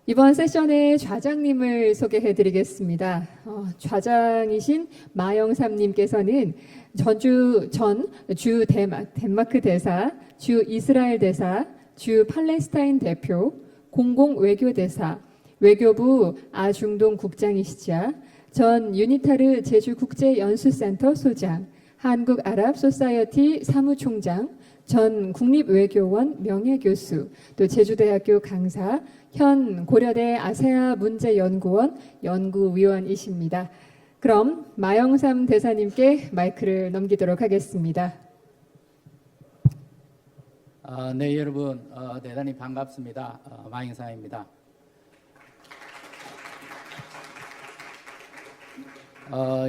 이번 세션의 좌장님을 소개해 드리겠습니다. 좌장이신 마영삼님께서는 주 덴마크 대사, 주 이스라엘 대사, 주 팔레스타인 대표, 공공 외교 대사, 외교부 아중동 국장이시자 전 유니타르 제주국제연수센터 소장, 한국아랍소사이어티 사무총장, 전 국립외교원 명예교수, 또 제주대학교 강사, 현 고려대 아세아 문제연구원 연구위원이십니다. 그럼 마영삼 대사님께 마이크를 넘기도록 하겠습니다. 네, 여러분 대단히 반갑습니다. 마영삼입니다.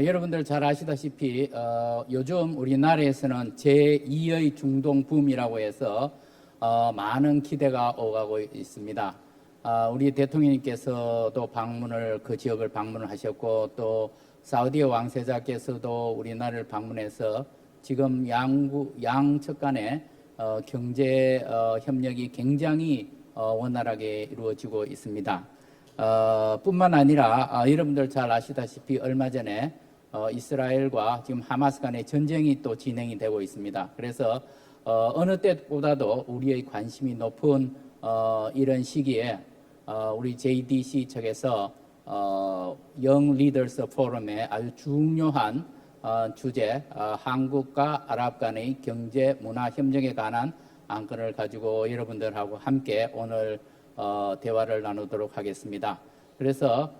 여러분들 잘 아시다시피 요즘 우리나라에서는 제2의 중동 붐이라고 해서 많은 기대가 오가고 있습니다. 우리 대통령님께서도 그 지역을 방문을 하셨고 또 사우디 왕세자께서도 우리나라를 방문해서 지금 양측 간의 경제 협력이 굉장히 원활하게 이루어지고 있습니다. 뿐만 아니라 여러분들 잘 아시다시피 얼마 전에 이스라엘과 지금 하마스 간의 전쟁이 또 진행이 되고 있습니다. 그래서 어느 때보다도 우리의 관심이 높은 이런 시기에 우리 JDC 측에서 Young Leaders 포럼에 아주 중요한 주제, 한국과 아랍 간의 경제 문화 협력에 관한 안건을 가지고 여러분들하고 함께 오늘 대화를 나누도록 하겠습니다. 그래서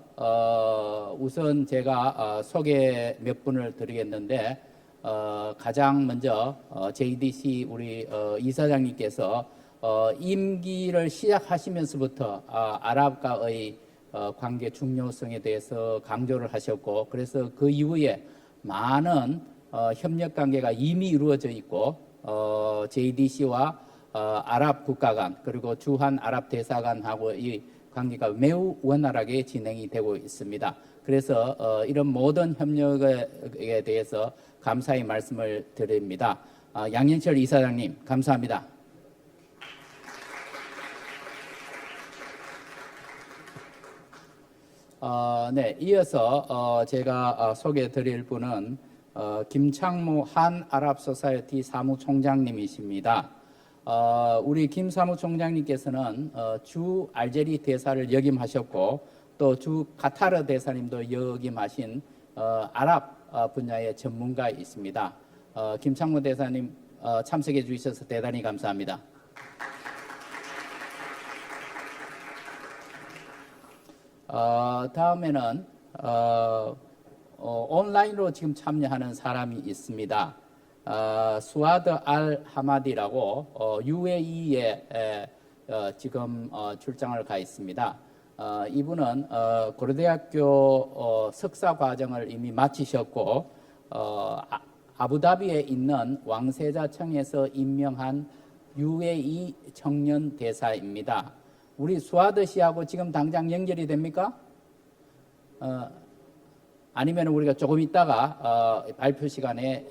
우선 제가 소개 몇 분을 드리겠는데 가장 먼저 JDC 우리 이사장님께서 임기를 시작하시면서부터 아랍과의 관계 중요성에 대해서 강조를 하셨고 그래서 그 이후에 많은 협력 관계가 이미 이루어져 있고 JDC와 아랍 국가 간 그리고 주한 아랍 대사관하고의 관계가 매우 원활하게 진행이 되고 있습니다. 그래서 이런 모든 협력에 대해서 감사의 말씀을 드립니다. 양현철 이사장님 감사합니다. 네, 이어서 제가 소개해 드릴 분은 김창모 한 아랍소사이어티 사무총장님이십니다. 우리 김 사무총장님께서는 주 알제리 대사를 역임하셨고 또 주 카타르 대사님도 역임하신 아랍 분야의 전문가이십니다. 김창모 대사님 참석해 주셔서 대단히 감사합니다. 다음에는 온라인으로 지금 참여하는 사람이 있습니다. 수아드 알 하마디라고 UAE에 지금 출장을 가 있습니다. 이분은 고려대학교 석사 과정을 이미 마치셨고 아부다비에 있는 왕세자청에서 임명한 UAE 청년 대사입니다. 우리 수아드 씨하고 지금 당장 연결이 됩니까? 아니면 우리가 조금 있다가 발표 시간에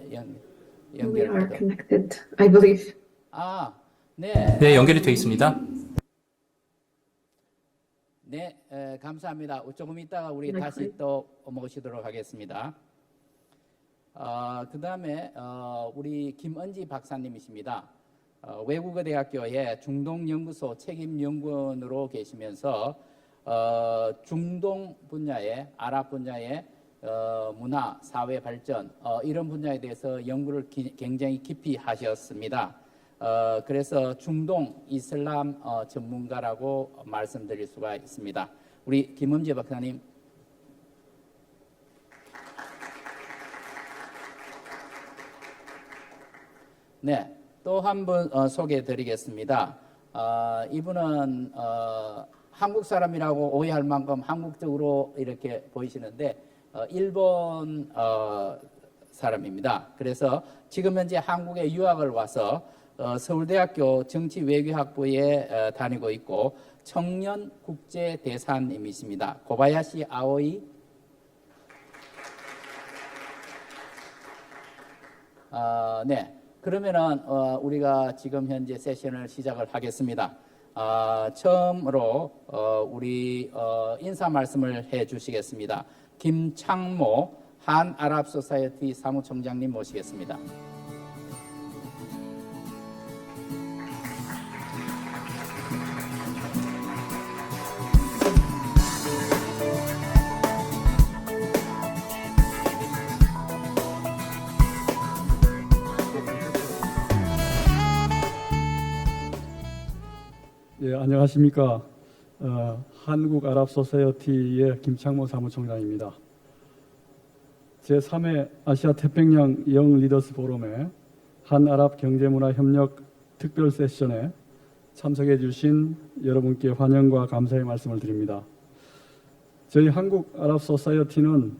We are connected, I believe. 네. 네, 연결이 되어 있습니다. 네, 감사합니다. 조금 있다가 우리 네, 다시 또 모시도록 하겠습니다. 그 다음에 우리 김은지 박사님이십니다. 외국어대학교의 중동연구소 책임연구원으로 계시면서 중동 분야의 아랍 분야의 문화, 사회 발전 이런 분야에 대해서 연구를 굉장히 깊이 하셨습니다. 그래서 중동 이슬람 전문가라고 말씀드릴 수가 있습니다. 우리 김은지 박사님. 네. 또 한 분 소개해 드리겠습니다. 이분은 한국 사람이라고 오해할 만큼 한국적으로 이렇게 보이시는데 일본 사람입니다. 그래서 지금 현재 한국에 유학을 와서 서울대학교 정치외교학부에 다니고 있고 청년 국제대사님이십니다. 고바야시 아오이. 네. 그러면은 우리가 지금 현재 세션을 시작을 하겠습니다. 처음으로 우리 인사 말씀을 해 주시겠습니다. 김창모 한아랍소사이어티 사무총장님 모시겠습니다. 예, 안녕하십니까. 한국아랍소사이어티의 김창모 사무총장입니다. 제3회 아시아 태평양 영 리더스 포럼의 한아랍 경제문화협력 특별 세션에 참석해 주신 여러분께 환영과 감사의 말씀을 드립니다. 저희 한국아랍소사이어티는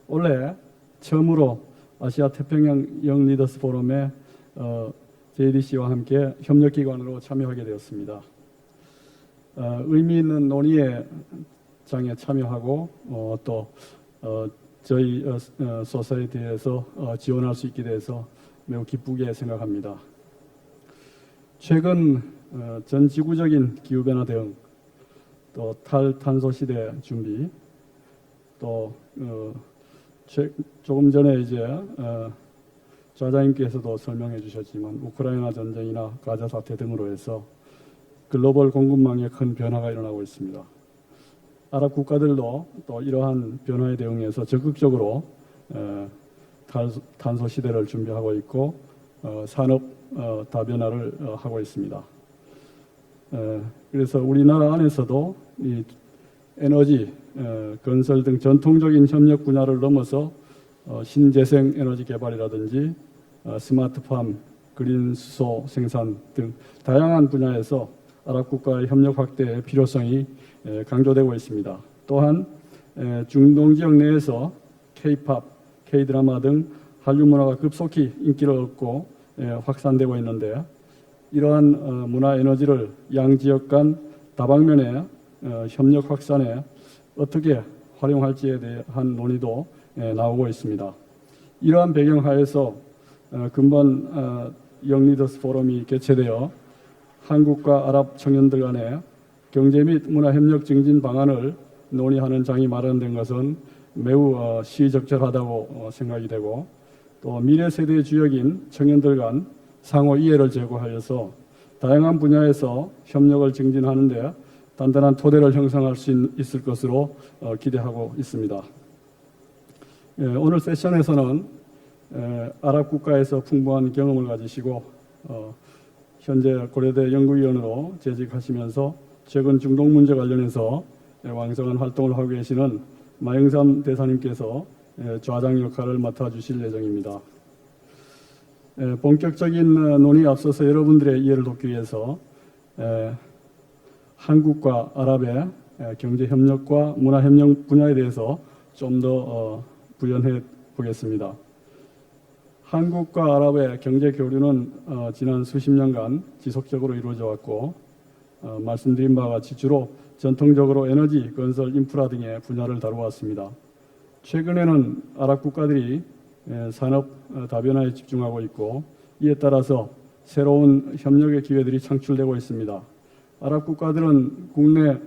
올해 처음으로 아시아 태평양 영 리더스 포럼에 JDC와 함께 협력기관으로 참여하게 되었습니다. 의미 있는 논의의 장에 참여하고 또 저희 소사이어티에서 지원할 수 있게 돼서 매우 기쁘게 생각합니다. 최근 전 지구적인 기후변화 대응, 또 탈탄소 시대 준비, 또 조금 전에 이제 좌장님께서도 설명해 주셨지만 우크라이나 전쟁이나 가자 사태 등으로 해서 글로벌 공급망에 큰 변화가 일어나고 있습니다. 아랍 국가들도 또 이러한 변화에 대응해서 적극적으로 탄소 시대를 준비하고 있고 산업 다변화를 하고 있습니다. 그래서 우리나라 안에서도 이 에너지, 건설 등 전통적인 협력 분야를 넘어서 신재생 에너지 개발이라든지 스마트팜, 그린 수소 생산 등 다양한 분야에서 아랍 국가의 협력 확대의 필요성이 강조되고 있습니다. 또한 중동 지역 내에서 K-팝, K-드라마 등 한류 문화가 급속히 인기를 얻고 확산되고 있는데 이러한 문화 에너지를 양 지역 간 다방면의 협력 확산에 어떻게 활용할지에 대한 논의도 나오고 있습니다. 이러한 배경하에서 근본 영리더스 포럼이 개최되어 한국과 아랍 청년들 간의 경제 및 문화 협력 증진 방안을 논의하는 장이 마련된 것은 매우 시의적절하다고 생각이 되고 또 미래 세대의 주역인 청년들 간 상호 이해를 제고하여서 다양한 분야에서 협력을 증진하는 데 단단한 토대를 형성할 수 있을 것으로 기대하고 있습니다. 오늘 세션에서는 아랍 국가에서 풍부한 경험을 가지시고 현재 고려대 연구위원으로 재직하시면서 최근 중동 문제 관련해서 왕성한 활동을 하고 계시는 마영삼 대사님께서 좌장 역할을 맡아주실 예정입니다. 본격적인 논의에 앞서서 여러분들의 이해를 돕기 위해서 한국과 아랍의 경제협력과 문화협력 분야에 대해서 좀 더 부연해 보겠습니다. 한국과 아랍의 경제 교류는 지난 수십 년간 지속적으로 이루어져 왔고 말씀드린 바와 같이 주로 전통적으로 에너지, 건설, 인프라 등의 분야를 다루어왔습니다. 최근에는 아랍 국가들이 산업 다변화에 집중하고 있고 이에 따라서 새로운 협력의 기회들이 창출되고 있습니다. 아랍 국가들은 국내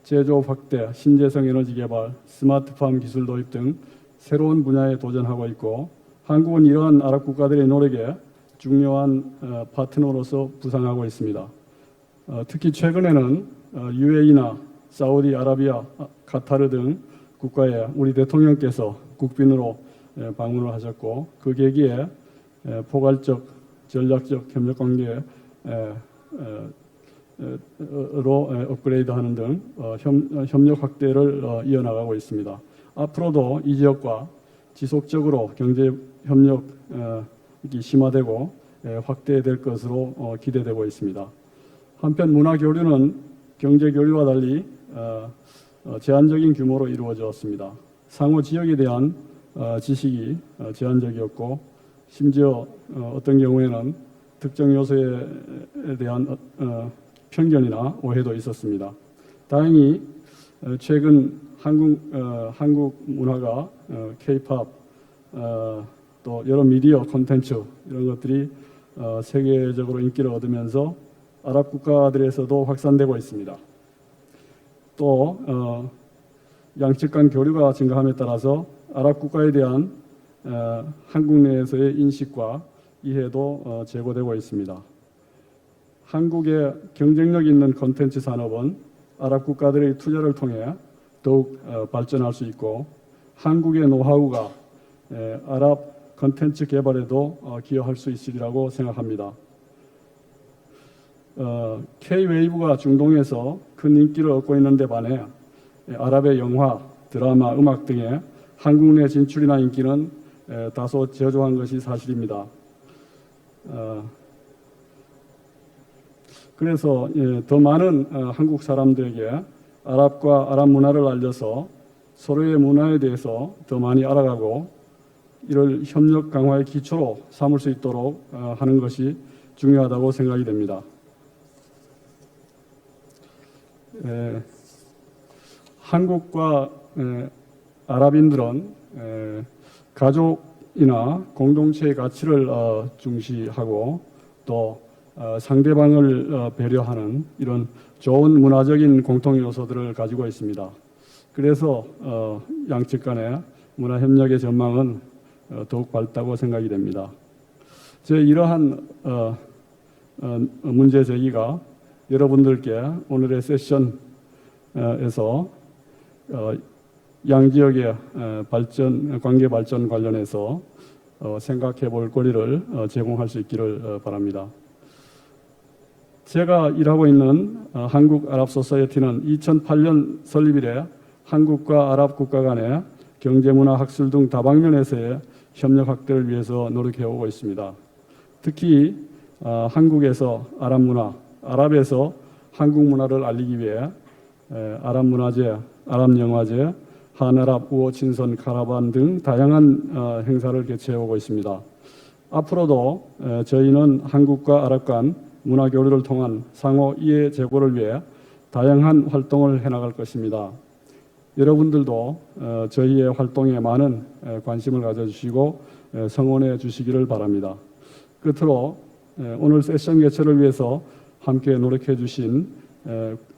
제조업 확대, 신재생 에너지 개발, 스마트팜 기술 도입 등 새로운 분야에 도전하고 있고 한국은 이러한 아랍 국가들의 노력에 중요한 파트너로서 부상하고 있습니다. 특히 최근에는 UAE나 사우디아라비아, 카타르 등 국가에 우리 대통령께서 국빈으로 방문을 하셨고 그 계기에 포괄적, 전략적 협력관계로 업그레이드하는 등 협력 확대를 이어나가고 있습니다. 앞으로도 이 지역과 지속적으로 경제 협력이 심화되고 확대될 것으로 기대되고 있습니다. 한편 문화 교류는 경제 교류와 달리 제한적인 규모로 이루어져 왔습니다. 상호 지역에 대한 지식이 제한적이었고 심지어 어떤 경우에는 특정 요소에 대한 편견이나 오해도 있었습니다. 다행히 최근 한국 문화가 K-팝 또 여러 미디어 콘텐츠 이런 것들이 세계적으로 인기를 얻으면서 아랍 국가들에서도 확산되고 있습니다. 또 양측 간 교류가 증가함에 따라서 아랍 국가에 대한 한국 내에서의 인식과 이해도 제고되고 있습니다. 한국의 경쟁력 있는 콘텐츠 산업은 아랍 국가들의 투자를 통해 더욱 발전할 수 있고 한국의 노하우가 아랍 콘텐츠 개발에도 기여할 수 있으리라고 생각합니다. K-웨이브가 중동에서 큰 인기를 얻고 있는 데 반해 아랍의 영화, 드라마, 음악 등의 한국 내 진출이나 인기는 다소 저조한 것이 사실입니다. 그래서 더 많은 한국 사람들에게 아랍과 아랍 문화를 알려서 서로의 문화에 대해서 더 많이 알아가고 이를 협력 강화의 기초로 삼을 수 있도록 하는 것이 중요하다고 생각이 됩니다. 한국과 아랍인들은 가족이나 공동체의 가치를 중시하고 또 상대방을 배려하는 이런 좋은 문화적인 공통 요소들을 가지고 있습니다. 그래서 양측 간의 문화 협력의 전망은 더욱 밝다고 생각이 됩니다. 제 이러한 문제 제기가 여러분들께 오늘의 세션에서 양지역의 관계 발전 관련해서 생각해 볼 권리를 제공할 수 있기를 바랍니다. 제가 일하고 있는 한국 아랍 소사이어티는 2008년 설립 이래 한국과 아랍 국가 간의 경제, 문화, 학술 등 다방면에서의 협력 확대를 위해서 노력해 오고 있습니다. 특히 한국에서 아랍 문화, 아랍에서 한국 문화를 알리기 위해 아랍 문화제, 아랍 영화제, 한아랍 우호 친선 카라반 등 다양한 행사를 개최해 오고 있습니다. 앞으로도 저희는 한국과 아랍 간 문화 교류를 통한 상호 이해 제고를 위해 다양한 활동을 해나갈 것입니다. 여러분들도 저희의 활동에 많은 관심을 가져주시고 성원해 주시기를 바랍니다. 끝으로 오늘 세션 개최를 위해서 함께 노력해 주신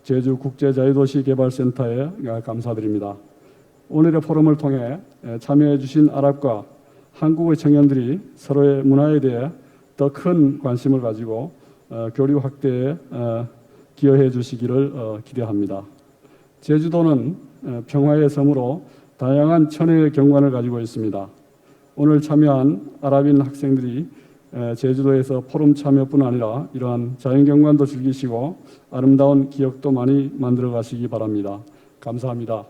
제주국제자유도시개발센터에 감사드립니다. 오늘의 포럼을 통해 참여해 주신 아랍과 한국의 청년들이 서로의 문화에 대해 더 큰 관심을 가지고 교류 확대에 기여해 주시기를 기대합니다. 제주도는 평화의 섬으로 다양한 천혜의 경관을 가지고 있습니다. 오늘 참여한 아랍인 학생들이 제주도에서 포럼 참여뿐 아니라 이러한 자연경관도 즐기시고 아름다운 기억도 많이 만들어 가시기 바랍니다. 감사합니다.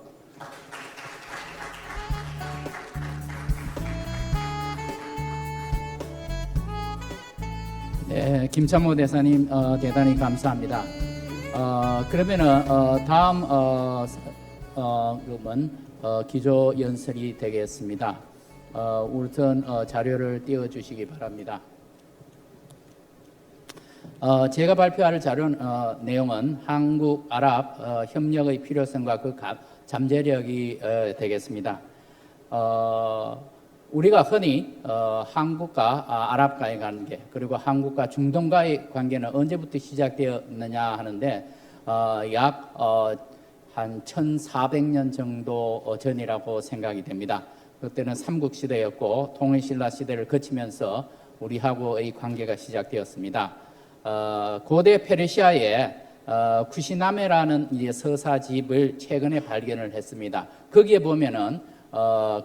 네, 김참모 대사님 대단히 감사합니다. 그러면은 다음 그러면 기조 연설이 되겠습니다. 우선 자료를 띄워주시기 바랍니다. 제가 발표할 자료 내용은 한국 아랍 협력의 필요성과 그 잠재력이 되겠습니다. 우리가 흔히 한국과 아랍과의 관계 그리고 한국과 중동과의 관계는 언제부터 시작되었느냐 하는데 약 한 1400년 정도 전이라고 생각이 됩니다. 그때는 삼국시대였고 통일신라 시대를 거치면서 우리하고의 관계가 시작되었습니다. 고대 페르시아의 쿠시나메라는 이제 서사집을 최근에 발견을 했습니다. 거기에 보면은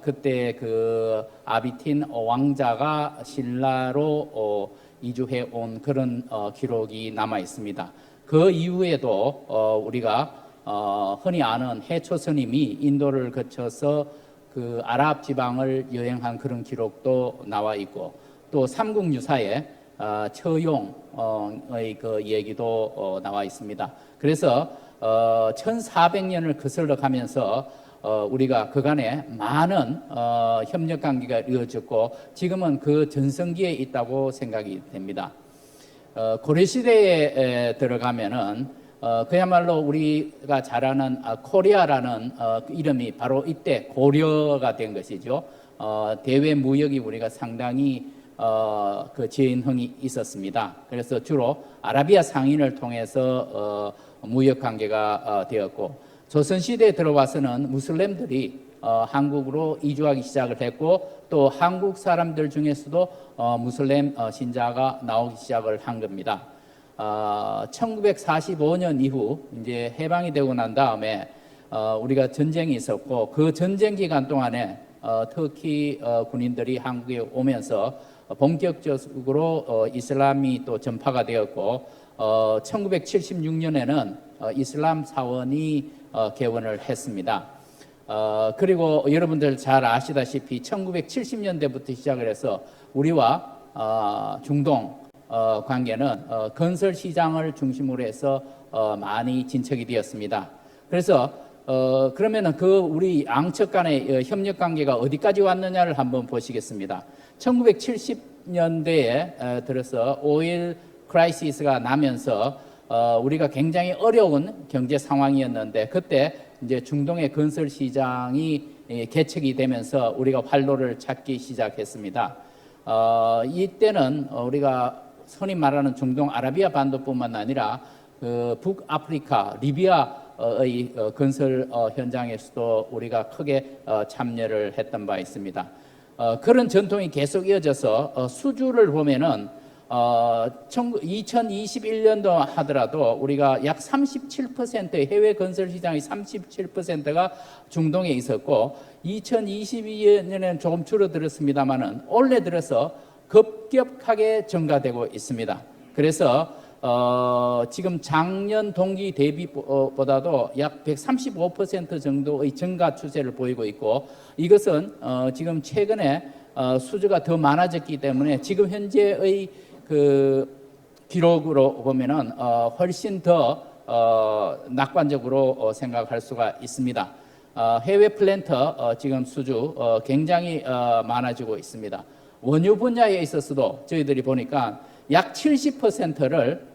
그때 그 아비틴 왕자가 신라로 이주해 온 그런 기록이 남아 있습니다. 그 이후에도 우리가 흔히 아는 해초 스님이 인도를 거쳐서 그 아랍 지방을 여행한 그런 기록도 나와 있고 또 삼국유사에 처용의 그 얘기도 나와 있습니다. 그래서 1400년을 거슬러 가면서 우리가 그간에 많은 협력 관계가 이루어졌고 지금은 그 전성기에 있다고 생각이 됩니다. 고려시대에 들어가면은 그야말로 우리가 잘 아는 코리아라는 이름이 바로 이때 고려가 된 것이죠. 대외 무역이 우리가 상당히 그 진흥이 있었습니다. 그래서 주로 아라비아 상인을 통해서 무역 관계가 되었고, 조선시대에 들어와서는 무슬림들이 한국으로 이주하기 시작을 했고, 또 한국 사람들 중에서도 무슬림 신자가 나오기 시작을 한 겁니다. 1945년 이후 이제 해방이 되고 난 다음에 우리가 전쟁이 있었고, 그 전쟁 기간 동안에 터키 군인들이 한국에 오면서 본격적으로 이슬람이 또 전파가 되었고, 1976년에는 이슬람 사원이 개원을 했습니다. 그리고 여러분들 잘 아시다시피 1970년대부터 시작을 해서 우리와 중동 관계는 건설 시장을 중심으로 해서 많이 진척이 되었습니다. 그래서 그러면은 그 우리 양측 간의 협력 관계가 어디까지 왔느냐를 한번 보시겠습니다. 1970년대에 들어서 오일 크라이시스가 나면서 우리가 굉장히 어려운 경제 상황이었는데, 그때 이제 중동의 건설 시장이 개척이 되면서 우리가 활로를 찾기 시작했습니다. 이때는 우리가 흔히 말하는 중동 아라비아 반도뿐만 아니라 그 북아프리카 리비아의 건설 현장에서도 우리가 크게 참여를 했던 바 있습니다. 그런 전통이 계속 이어져서 수주를 보면은 2021년도 하더라도 우리가 약 37%의 해외 건설 시장의 37%가 중동에 있었고, 2022년에는 조금 줄어들었습니다만은 올해 들어서 급격하게 증가되고 있습니다. 그래서 지금 작년 동기 대비보다도 약 135% 정도의 증가 추세를 보이고 있고, 이것은 지금 최근에 수주가 더 많아졌기 때문에 지금 현재의 그 기록으로 보면은 훨씬 더 낙관적으로 생각할 수가 있습니다. 해외 플랜터 지금 수주 굉장히 많아지고 있습니다. 원유 분야에 있어서도 저희들이 보니까 약 70%를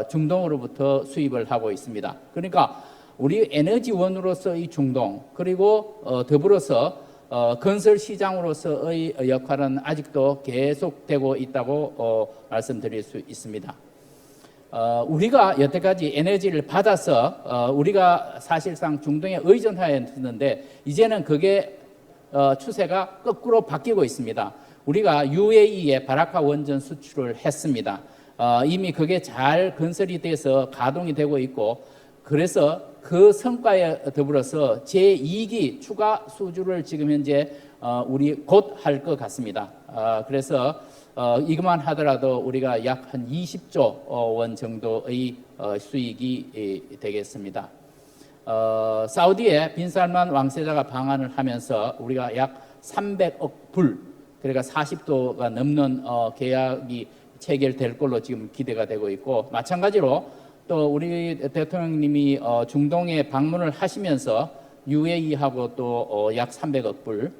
중동으로부터 수입을 하고 있습니다. 그러니까 우리 에너지원으로서의 중동, 그리고 더불어서 건설 시장으로서의 역할은 아직도 계속되고 있다고 말씀드릴 수 있습니다. 우리가 여태까지 에너지를 받아서 우리가 사실상 중동에 의존하였는데, 이제는 그게 추세가 거꾸로 바뀌고 있습니다. 우리가 UAE에 바라카 원전 수출을 했습니다. 이미 그게 잘 건설이 돼서 가동이 되고 있고, 그래서 그 성과에 더불어서 제2기 추가 수주를 지금 현재 우리 곧 할 것 같습니다. 그래서 이것만 하더라도 우리가 약 한 20조 원 정도의 수익이 되겠습니다. 사우디에 빈살만 왕세자가 방한을 하면서 우리가 약 300억 불, 그러니까 40도가 넘는 계약이 체결될 걸로 지금 기대가 되고 있고, 마찬가지로 또 우리 대통령님이 중동에 방문을 하시면서 UAE하고 또 약 300억 불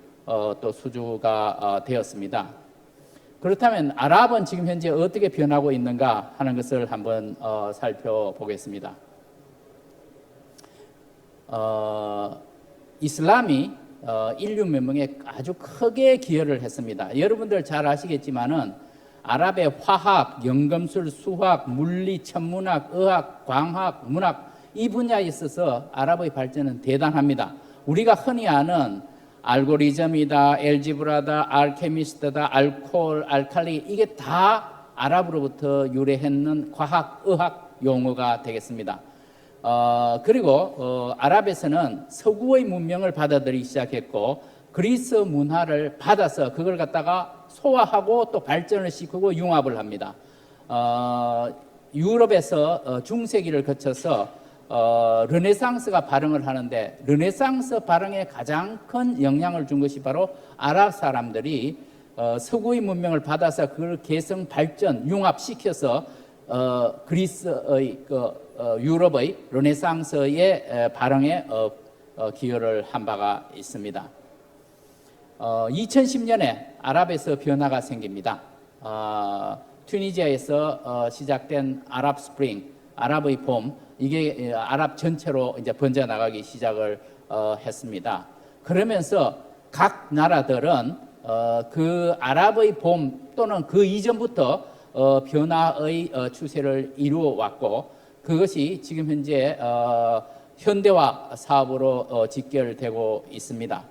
또 수주가 되었습니다. 그렇다면 아랍은 지금 현재 어떻게 변하고 있는가 하는 것을 한번 살펴보겠습니다. 이슬람이 인류 멸망에 아주 크게 기여를 했습니다. 여러분들 잘 아시겠지만은 아랍의 화학, 연금술, 수학, 물리, 천문학, 의학, 광학, 문학, 이 분야에 있어서 아랍의 발전은 대단합니다. 우리가 흔히 아는 알고리즘이다, 엘지브라다, 알케미스트다, 알코올, 알칼리, 이게 다 아랍으로부터 유래했는 과학, 의학 용어가 되겠습니다. 그리고 아랍에서는 서구의 문명을 받아들이기 시작했고, 그리스 문화를 받아서 그걸 갖다가 소화하고 또 발전을 시키고 융합을 합니다. 유럽에서 중세기를 거쳐서 르네상스가 발흥을 하는데, 르네상스 발흥에 가장 큰 영향을 준 것이 바로 아랍 사람들이 서구의 문명을 받아서 그걸 개성 발전 융합시켜서 그리스의 유럽의 르네상스의 발흥에 기여를 한 바가 있습니다. 2010년에 아랍에서 변화가 생깁니다. 튀니지아에서 시작된 아랍 스프링, 아랍의 봄, 이게 아랍 전체로 이제 번져나가기 시작을 했습니다. 그러면서 각 나라들은 그 아랍의 봄 또는 그 이전부터 변화의 추세를 이루어 왔고 그것이 지금 현재 현대화 사업으로 직결되고 있습니다.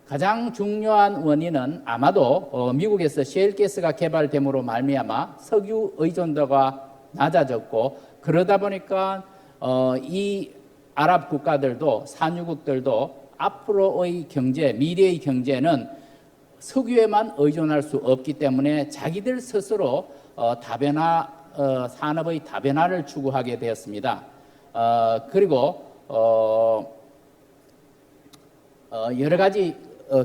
가장 중요한 원인은 아마도 미국에서 셰일가스가 개발됨으로 말미암아 석유 의존도가 낮아졌고 그러다 보니까 이 아랍 국가들도 산유국들도 앞으로의 경제, 미래의 경제는 석유에만 의존할 수 없기 때문에 자기들 스스로 다변화 산업의 다변화를 추구하게 되었습니다. 그리고 여러 가지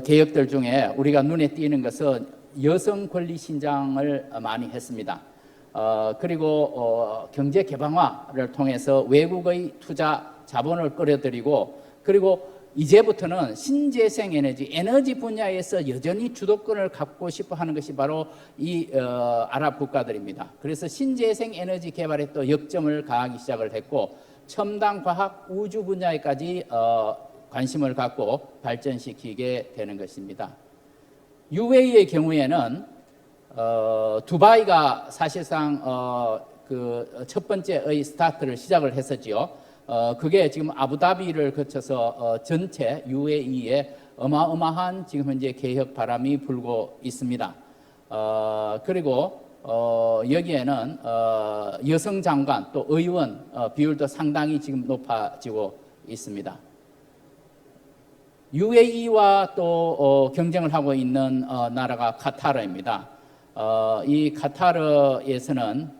개혁들 중에 우리가 눈에 띄는 것은 여성 권리 신장을 많이 했습니다. 그리고 경제 개방화를 통해서 외국의 투자 자본을 끌어들이고 그리고 이제부터는 신재생 에너지 분야에서 여전히 주도권을 갖고 싶어 하는 것이 바로 이 아랍 국가들입니다. 그래서 신재생 에너지 개발에 또 역점을 가하기 시작을 했고 첨단 과학 우주 분야에까지 관심을 갖고 발전시키게 되는 것입니다. UAE의 경우에는 두바이가 사실상 그 첫 번째의 스타트를 시작을 했었지요. 그게 지금 아부다비를 거쳐서 전체 UAE에 어마어마한 지금 현재 개혁 바람이 불고 있습니다. 그리고 여기에는 여성 장관 또 의원 비율도 상당히 지금 높아지고 있습니다. UAE와 또 경쟁을 하고 있는 나라가 카타르입니다. 이 카타르에서는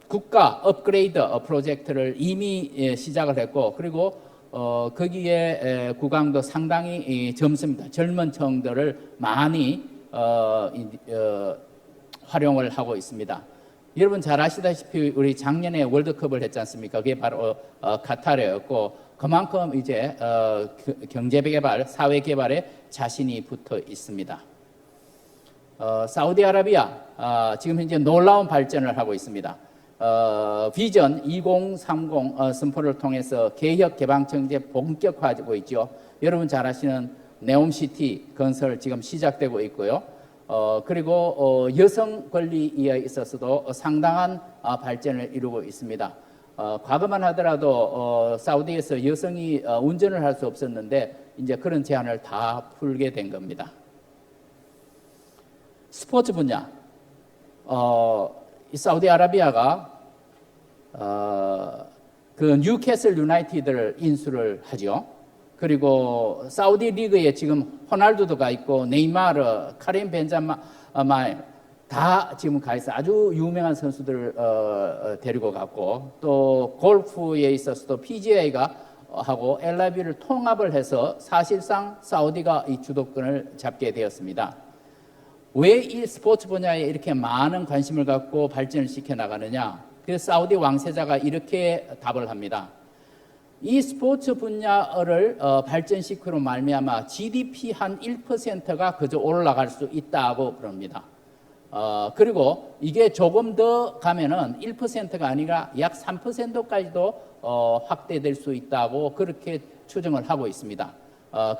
국가 업그레이드 프로젝트를 이미 시작을 했고 그리고 거기에 국왕도 상당히 젊습니다. 젊은 층들을 많이 활용을 하고 있습니다. 여러분 잘 아시다시피 우리 작년에 월드컵을 했지 않습니까? 그게 바로 카타르였고 그만큼 이제 경제 개발, 사회 개발에 자신이 붙어 있습니다. 사우디아라비아 지금 현재 놀라운 발전을 하고 있습니다. 비전 2030 선포를 통해서 개혁 개방 정책 본격화하고 있죠. 여러분 잘 아시는 네옴시티 건설 지금 시작되고 있고요. 그리고 여성 권리에 있어서도 상당한 발전을 이루고 있습니다. 과거만 하더라도 사우디에서 여성이 운전을 할 수 없었는데 이제 그런 제한을 다 풀게 된 겁니다. 스포츠 분야, 이 사우디아라비아가 그 뉴캐슬 유나이티드를 인수를 하죠. 그리고 사우디 리그에 지금 호날두가 있고 네이마르, 카림 벤자마 다 지금 가 있어 아주 유명한 선수들을 데리고 갔고 또 골프에 있어서도 PGA가 하고 LIV를 통합을 해서 사실상 사우디가 이 주도권을 잡게 되었습니다. 왜 이 스포츠 분야에 이렇게 많은 관심을 갖고 발전을 시켜 나가느냐? 그래서 사우디 왕세자가 이렇게 답을 합니다. 이 스포츠 분야를 발전시키로 말미암아 GDP 한 1%가 그저 올라갈 수 있다고 그럽니다. 그리고 이게 조금 더 가면은 1%가 아니라 약 3%까지도 확대될 수 있다고 그렇게 추정을 하고 있습니다.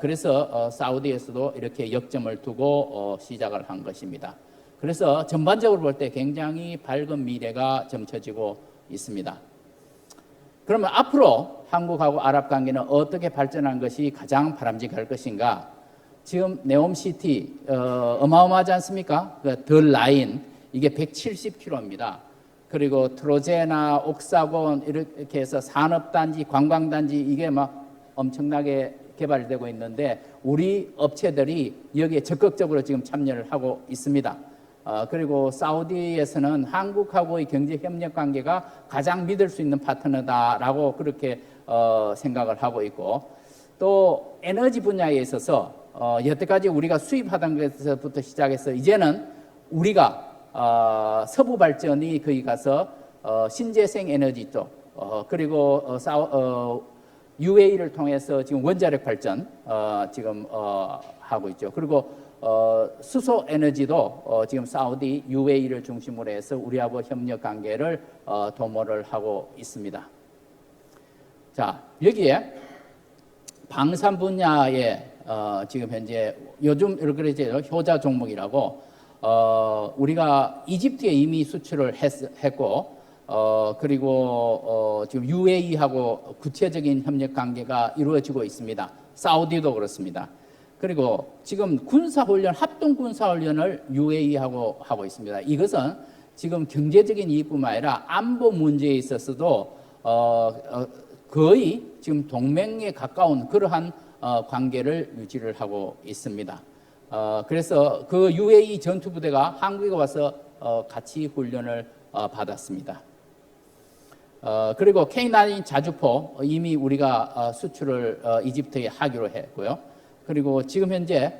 그래서 사우디에서도 이렇게 역점을 두고 시작을 한 것입니다. 그래서 전반적으로 볼 때 굉장히 밝은 미래가 점쳐지고 있습니다. 그러면 앞으로 한국하고 아랍 관계는 어떻게 발전하는 것이 가장 바람직할 것인가? 지금 네옴시티 어마어마하지 않습니까? 더 라인 이게 170km입니다. 그리고 트로제나 옥사곤 이렇게 해서 산업단지, 관광단지 이게 막 엄청나게 개발되고 있는데 우리 업체들이 여기에 적극적으로 지금 참여를 하고 있습니다. 그리고 사우디에서는 한국하고의 경제 협력 관계가 가장 믿을 수 있는 파트너다라고 그렇게 생각을 하고 있고 또 에너지 분야에 있어서 여태까지 우리가 수입하던 것부터 시작해서 이제는 우리가 서부 발전이 거기 가서 신재생 에너지 쪽 그리고 UAE를 통해서 지금 원자력 발전 지금 하고 있죠. 그리고 수소 에너지도 지금 사우디 UAE를 중심으로 해서 우리하고 협력 관계를 도모를 하고 있습니다. 자, 여기에 방산 분야에 지금 현재 요즘 이렇게 효자 종목이라고 우리가 이집트에 이미 수출을 했고 그리고 지금 UAE하고 구체적인 협력 관계가 이루어지고 있습니다. 사우디도 그렇습니다. 그리고 지금 군사훈련, 합동군사훈련을 UAE하고 하고 있습니다. 이것은 지금 경제적인 이익뿐만 아니라 안보 문제에 있어서도 거의 지금 동맹에 가까운 그러한 관계를 유지를 하고 있습니다. 그래서 그 UAE 전투부대가 한국에 와서 같이 훈련을 받았습니다. 그리고 K9 자주포 이미 우리가 수출을 이집트에 하기로 했고요. 그리고 지금 현재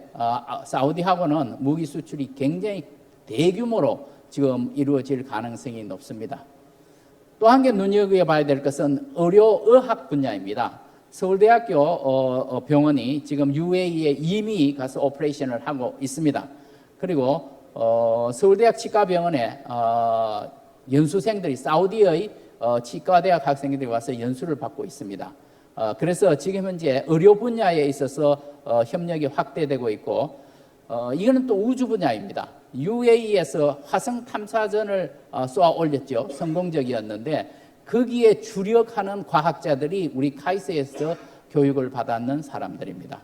사우디하고는 무기 수출이 굉장히 대규모로 지금 이루어질 가능성이 높습니다. 또 한 개 눈여겨봐야 될 것은 의료의학 분야입니다. 서울대학교 병원이 지금 UAE에 이미 가서 오퍼레이션을 하고 있습니다. 그리고 서울대학 치과병원에 연수생들이 사우디의 치과대학 학생들이 와서 연수를 받고 있습니다. 그래서 지금 현재 의료 분야에 있어서 협력이 확대되고 있고 이거는 또 우주 분야입니다. UAE에서 화성 탐사선을 쏘아 올렸죠. 성공적이었는데 거기에 주력하는 과학자들이 우리 카이스트에서 교육을 받았는 사람들입니다.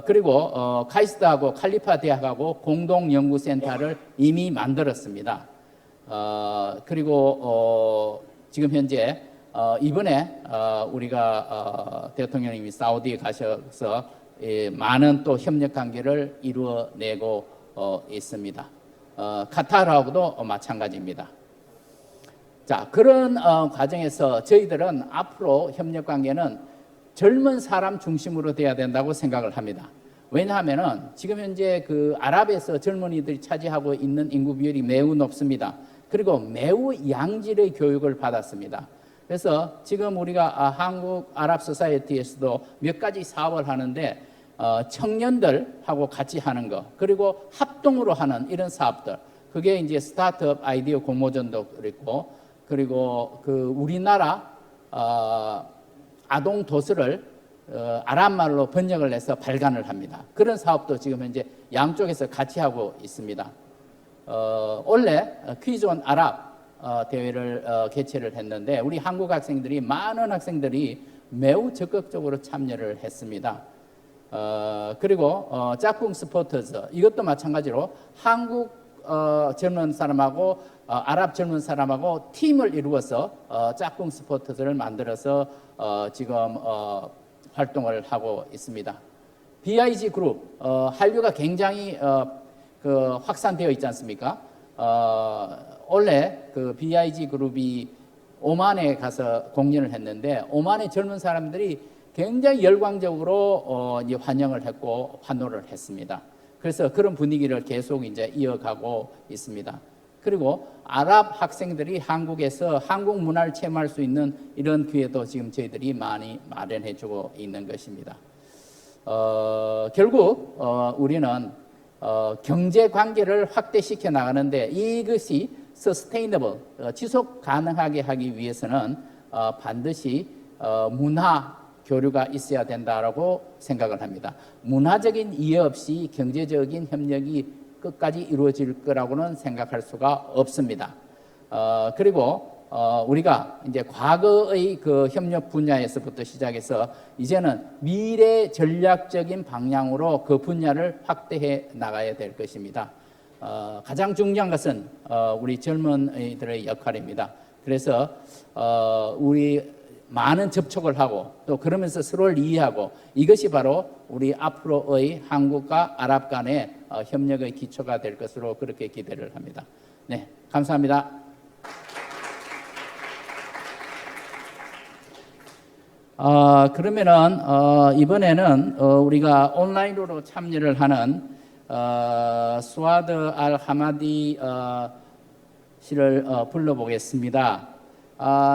그리고 카이스트하고 칼리파 대학하고 공동 연구센터를 이미 만들었습니다. 그리고 지금 현재 이번에 우리가 대통령님이 사우디에 가셔서 많은 또 협력 관계를 이루어내고 있습니다. 카타르하고도 마찬가지입니다. 자, 그런 과정에서 저희들은 앞으로 협력 관계는 젊은 사람 중심으로 돼야 된다고 생각을 합니다. 왜냐하면은 지금 현재 그 아랍에서 젊은이들이 차지하고 있는 인구 비율이 매우 높습니다. 그리고 매우 양질의 교육을 받았습니다. 그래서 지금 우리가 한국 아랍 소사이어티에서도 몇 가지 사업을 하는데 청년들하고 같이 하는 거, 그리고 합동으로 하는 이런 사업들, 그게 이제 스타트업 아이디어 공모전도 그랬고, 그리고 그 우리나라 아동 도서를 아랍말로 번역을 해서 발간을 합니다. 그런 사업도 지금 현재 양쪽에서 같이 하고 있습니다. 원래 퀴즈 온 아랍 대회를 개최를 했는데 우리 한국 학생들이 많은 학생들이 매우 적극적으로 참여를 했습니다. 그리고 짝꿍 스포터즈 이것도 마찬가지로 한국 젊은 사람하고 아랍 젊은 사람하고 팀을 이루어서 짝꿍 스포터즈를 만들어서 지금 활동을 하고 있습니다. BIG 그룹 한류가 굉장히 그 확산되어 있지 않습니까? 원래 그 BIG 그룹이 오만에 가서 공연을 했는데 오만의 젊은 사람들이 굉장히 열광적으로 이제 환영을 했고 환호를 했습니다. 그래서 그런 분위기를 계속 이제 이어가고 있습니다. 그리고 아랍 학생들이 한국에서 한국 문화를 체험할 수 있는 이런 기회도 지금 저희들이 많이 마련해주고 있는 것입니다. 결국 우리는 경제 관계를 확대시켜 나가는데 이것이 sustainable, 지속 가능하게 하기 위해서는 반드시 문화 교류가 있어야 된다라고 생각을 합니다. 문화적인 이해 없이 경제적인 협력이 끝까지 이루어질 거라고는 생각할 수가 없습니다. 그리고 우리가 이제 과거의 그 협력 분야에서부터 시작해서 이제는 미래 전략적인 방향으로 그 분야를 확대해 나가야 될 것입니다. 가장 중요한 것은 우리 젊은이들의 역할입니다. 그래서 우리 많은 접촉을 하고 또 그러면서 서로를 이해하고 이것이 바로 우리 앞으로의 한국과 아랍 간의 협력의 기초가 될 것으로 그렇게 기대를 합니다. 네, 감사합니다. 그러면은 이번에는 우리가 온라인으로 참여를 하는 수아드 알 하마디 씨를 불러보겠습니다.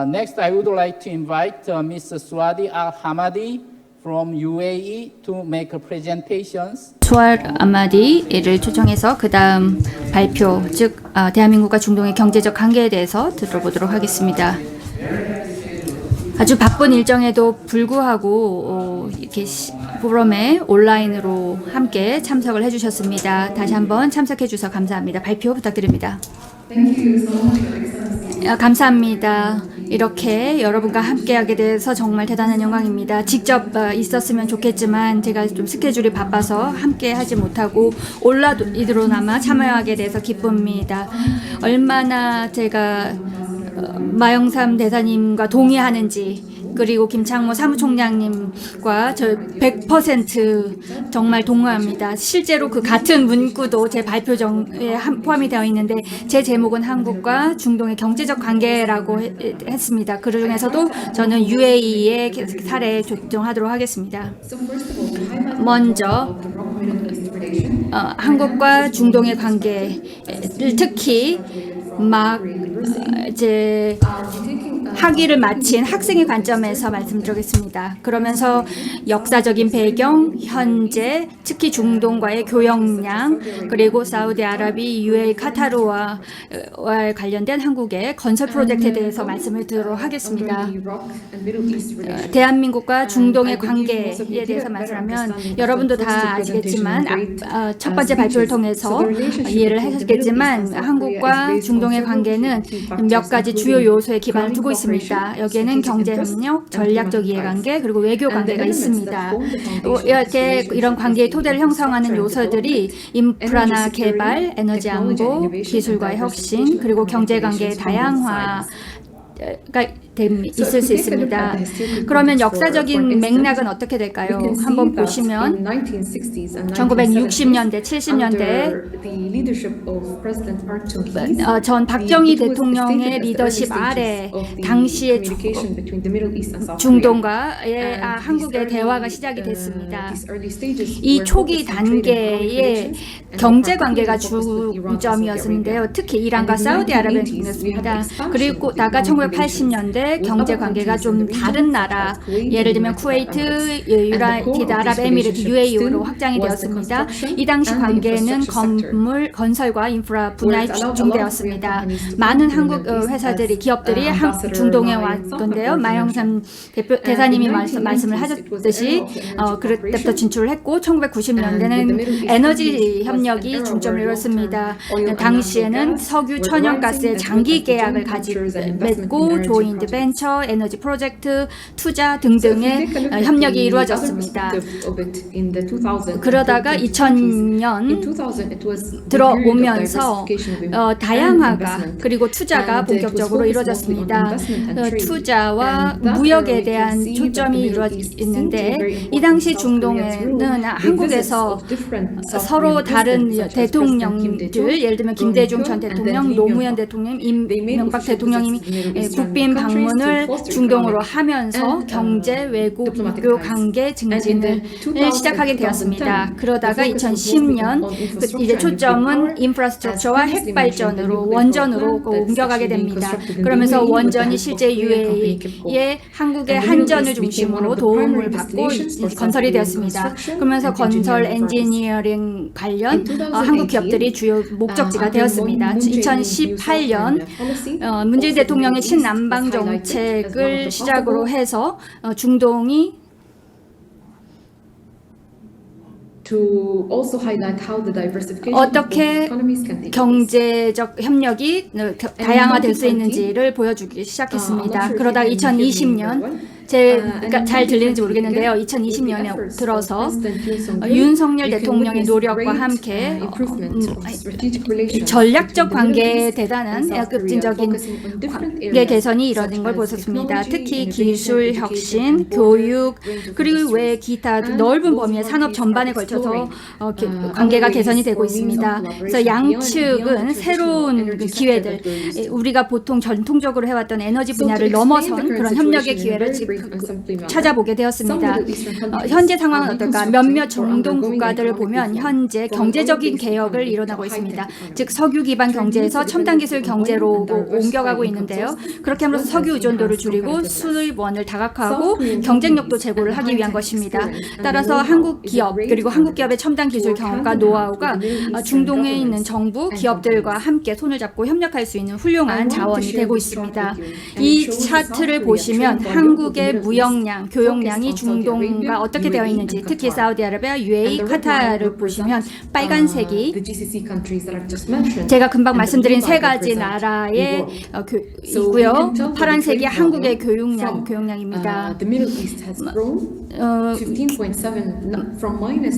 Next, I would like to invite Ms. Suadi Al Hamadi from UAE to make a presentations. 수알 아마디를 초청해서 그 다음 발표, 즉 대한민국과 중동의 경제적 관계에 대해서 들어보도록 하겠습니다. 아주 바쁜 일정에도 불구하고 이렇게 포럼에 온라인으로 함께 참석을 해주셨습니다. 다시 한번 참석해 주셔서 감사합니다. 발표 부탁드립니다. 감사합니다. 이렇게 여러분과 함께하게 돼서 정말 대단한 영광입니다. 직접 있었으면 좋겠지만 제가 좀 스케줄이 바빠서 함께하지 못하고 온라인으로나마 참여하게 돼서 기쁩니다. 얼마나 제가 마영삼 대사님과 동의하는지, 그리고 김창모 사무총장님과 저 100% 정말 동의합니다. 실제로 그 같은 문구도 제 발표정에 포함이 되어 있는데 제 제목은 한국과 중동의 경제적 관계라고 했습니다. 그 중에서도 저는 UAE의 사례에 조정하도록 하겠습니다. 먼저 한국과 중동의 관계를 특히 막 이제 학위를 마친 학생의 관점에서 말씀드리겠습니다. 그러면서 역사적인 배경, 현재, 특히 중동과의 교역량, 그리고 사우디아라비, UAE, 카타르와 관련된 한국의 건설 프로젝트에 대해서 말씀을 드리도록 하겠습니다. 대한민국과 중동의 관계에 대해서 말씀하면 여러분도 다 아시겠지만 첫 번째 발표를 통해서 이해를 하셨겠지만 한국과 중동의 관계는 몇 가지 주요 요소에 기반을 두고 있습니다. 여기에는 경제협력, 전략적 이해관계, 그리고 외교관계가 있습니다. 이렇게 이런 관계의 토대를 형성하는 요소들이 인프라나 개발, 에너지 안보, 기술과의 혁신, 그리고 경제관계의 다양화 가 있을 수 있습니다. 그러면 역사적인 맥락은 어떻게 될까요? 한번 보시면 1960년대, 70년대 전 박정희 대통령의 리더십 아래 당시의 중동과의 한국의 대화가 시작이 됐습니다. 이 초기 단계의 경제 관계가 중점이었는데요. 특히 이란과 사우디아라비아 중이었습니다. 그리고 나가 1980년대 경제 관계가 좀 다른 나라, 예를 들면 쿠웨이트, 유나이티드 아랍에미리트, UAE로 확장이 되었습니다. 이 당시 관계는 건설과 인프라 분야에 집중되었습니다. 많은 한국 회사들이, 기업들이 중동에 왔건데요. 마영삼 대사님이 말씀을 하셨듯이 그때부터 진출을 했고 1990년대는 에너지 협력이 중점을 이뤘습니다. 당시에는 석유, 천연가스의 장기 계약을 맺고 조인트 벤처, 에너지 프로젝트, 투자 등등의 협력이 이루어졌습니다. 그러다가 2000년 들어오면서 다양화가 그리고 투자가 본격적으로 이루어졌습니다. 투자와 무역에 대한 초점이 이루어졌는데 이 당시 중동에는 한국에서 서로 다른 대통령들, 예를 들면 김대중 전 대통령, 노무현 대통령, 이명박 대통령이 국빈 방문을 중동으로 하면서 경제, 외국, 외교 관계 증진을 시작하게 되었습니다. 그러다가 2010년 이제 초점은 인프라스트럭처와 핵발전으로 원전으로 옮겨가게 됩니다. 그러면서 원전이 실제 UAE의 한국의 한전을 중심으로 도움을 받고 건설이 되었습니다. 그러면서 건설 엔지니어링 관련 한국 기업들이 주요 목적지가 되었습니다. 2018년 문재인 대통령의 친남방 정책을 시작으로 해서 중동이 어떻게 경제적 협력이 다양화될 수 있는지를 보여주기 시작했습니다. 그러다 2020년 제가 잘 들리는지 모르겠는데요. 2020년에 들어서 윤석열 대통령의 노력과 함께 전략적 관계에 대단한 급진적인 관계 개선이 이뤄진 걸 보셨습니다. 특히 기술 혁신, 교육, 그리고 외 기타 넓은 범위의 산업 전반에 걸쳐서 관계가 개선이 되고 있습니다. 그래서 양측은 새로운 기회들, 우리가 보통 전통적으로 해왔던 에너지 분야를 넘어선 그런 협력의 기회를 찾아보게 되었습니다. 현재 상황은 어떨까? 몇몇 중동 국가들을 보면 현재 경제적인 개혁을 일어나고 있습니다. 즉 석유 기반 경제에서 첨단 기술 경제로 옮겨가고 있는데요. 그렇게 하면서 석유 의존도를 줄이고 수입원을 다각화하고 경쟁력도 제고를 하기 위한 것입니다. 따라서 한국 기업 그리고 한국 기업의 첨단 기술 경험과 노하우가 중동에 있는 정부 기업들과 함께 손을 잡고 협력할 수 있는 훌륭한 자원이 되고 있습니다. 이 차트를 보시면 한국의 한국의 무역량, 교역량이 중동과 어떻게 되어 있는지, 특히 사우디아라비아, UAE, 카타르를 보시면 빨간색이 제가 금방 말씀드린 세 가지 나라의 있고요. 파란색이 한국의 교역량입니다.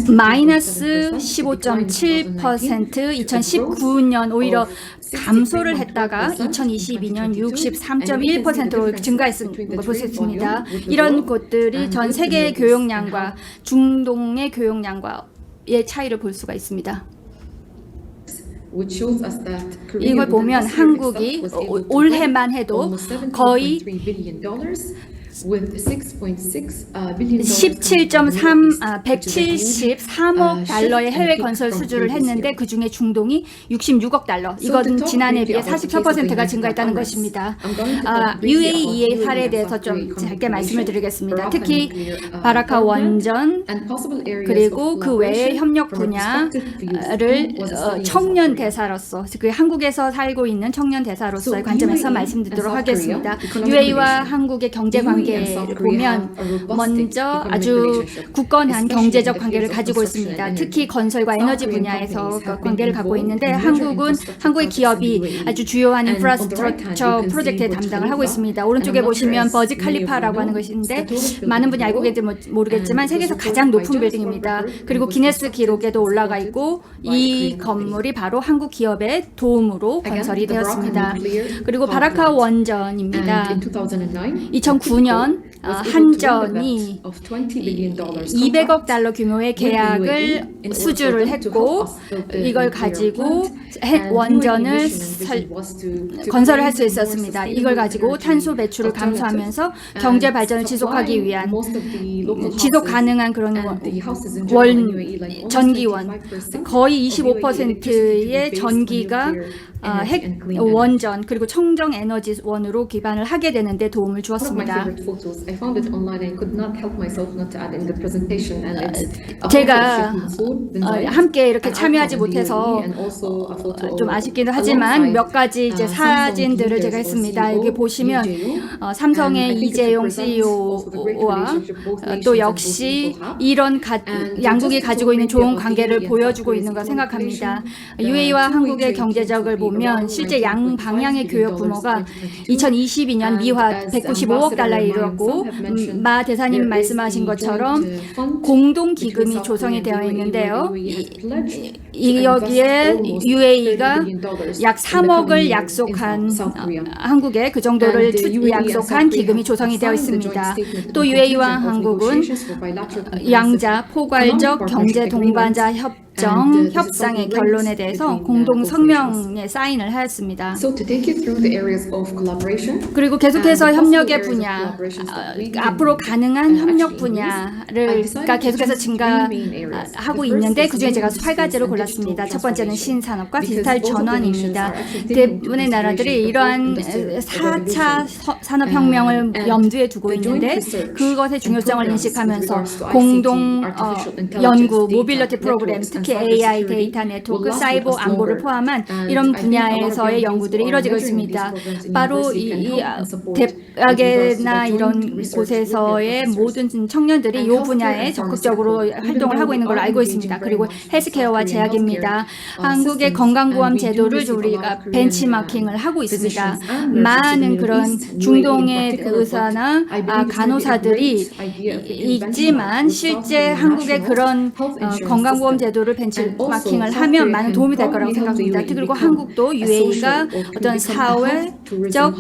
마이너스 15.7% 2019년 오히려 감소를 했다가 2022년 63.1%로 증가했는 걸 볼 수 있습니다. 이런 것들이 전 세계의 교역량과 중동의 교역량과의 차이를 볼 수가 있습니다. 이걸 보면 한국이 올해만 해도 거의 173억 달러의 해외 건설 수주를 했는데 그 중에 중동이 66억 달러. 이건 지난해에 비해 44%가 증가했다는 것입니다. UAE의 사례에 대해서 좀 짧게 말씀을 드리겠습니다. 특히 바라카 원전 그리고 그 외의 협력 분야를 청년 대사로서 그 한국에서 살고 있는 청년 대사로서의 관점에서 말씀드리도록 하겠습니다. UAE와 한국의 경제 관계를 보면 먼저 아주 굳건한 경제적 관계를 가지고 있습니다. 특히 건설과 에너지 분야에서 관계를 갖고 있는데 한국의 기업이 아주 주요한 인프라스트럭처 프로젝트에 담당을 하고 있습니다. 오른쪽에 보시면 버즈 칼리파라고 하는 것인데 많은 분이 알고 계실지 모르겠지만 세계에서 가장 높은 빌딩입니다. 그리고 기네스 기록에도 올라가 있고 이 건물이 바로 한국 기업의 도움으로 건설이 되었습니다. 그리고 바라카 원전입니다. 2009년 한전이 200억 달러 규모의 계약을 수주를 했고 이걸 가지고 핵 원전을 건설을 할 수 있었습니다. 이걸 가지고 탄소 배출을 감소하면서 경제 발전을 지속하기 위한 지속 가능한 그런 전기원 거의 25%의 전기가 핵 원전 그리고 청정 에너지원으로 기반을 하게 되는데 도움을 주었습니다. 제가 함께 이렇게 참여하지 못해서 좀 아쉽기도 하지만 몇 가지 이제 사진들을 제가 했습니다. 여기 보시면 삼성의 이재용 CEO와 또 역시 이런 양국이 가지고 있는 좋은 관계를 보여주고 있는 것 생각합니다. UAE와 한국의 경제적을 보면 실제 양 방향의 교역 규모가 2022년 미화 195억 달러에 이르렀고 마 대사님 말씀하신 것처럼 공동 기금이 조성이 되어 있는데요. 여기에 UAE가 약 3억을 약속한 한국에 그 정도를 약속한 기금이 조성이 되어 있습니다. 또 UAE와 한국은 양자 포괄적 경제 동반자 협상의 결론에 대해서 공동 성명에 사인을 하였습니다. 그리고 계속해서 협력의 분야, 앞으로 가능한 협력 분야를 계속해서 증가하고 있는데 그중에 제가 세 가지를 골랐습니다. 첫 번째는 신산업과 디지털 전환입니다. 대부분의 나라들이 이러한 4차 산업혁명을 염두에 두고 있는데 그것의 중요성을 인식하면서 공동 연구, 모빌리티 프로그램, 특히 AI, 데이터 네트워크, 사이버 안보를 포함한 이런 분야에서의 연구들이 이루어지고 있습니다. 바로 이 대학이나 이런 곳에서의 모든 청년들이 이 분야에 적극적으로 활동을 하고 있는 걸로 알고 있습니다. 그리고 헬스케어와 제약입니다. 한국의 건강보험 제도를 우리가 벤치마킹을 하고 있습니다. 많은 그런 중동의 의사나 간호사들이 있지만 실제 한국의 그런 건강보험 제도를 벤치마킹을 하면 많은 도움이 될 거라고 생각합니다. 그리고 한국도 UAE가 어떤 사회적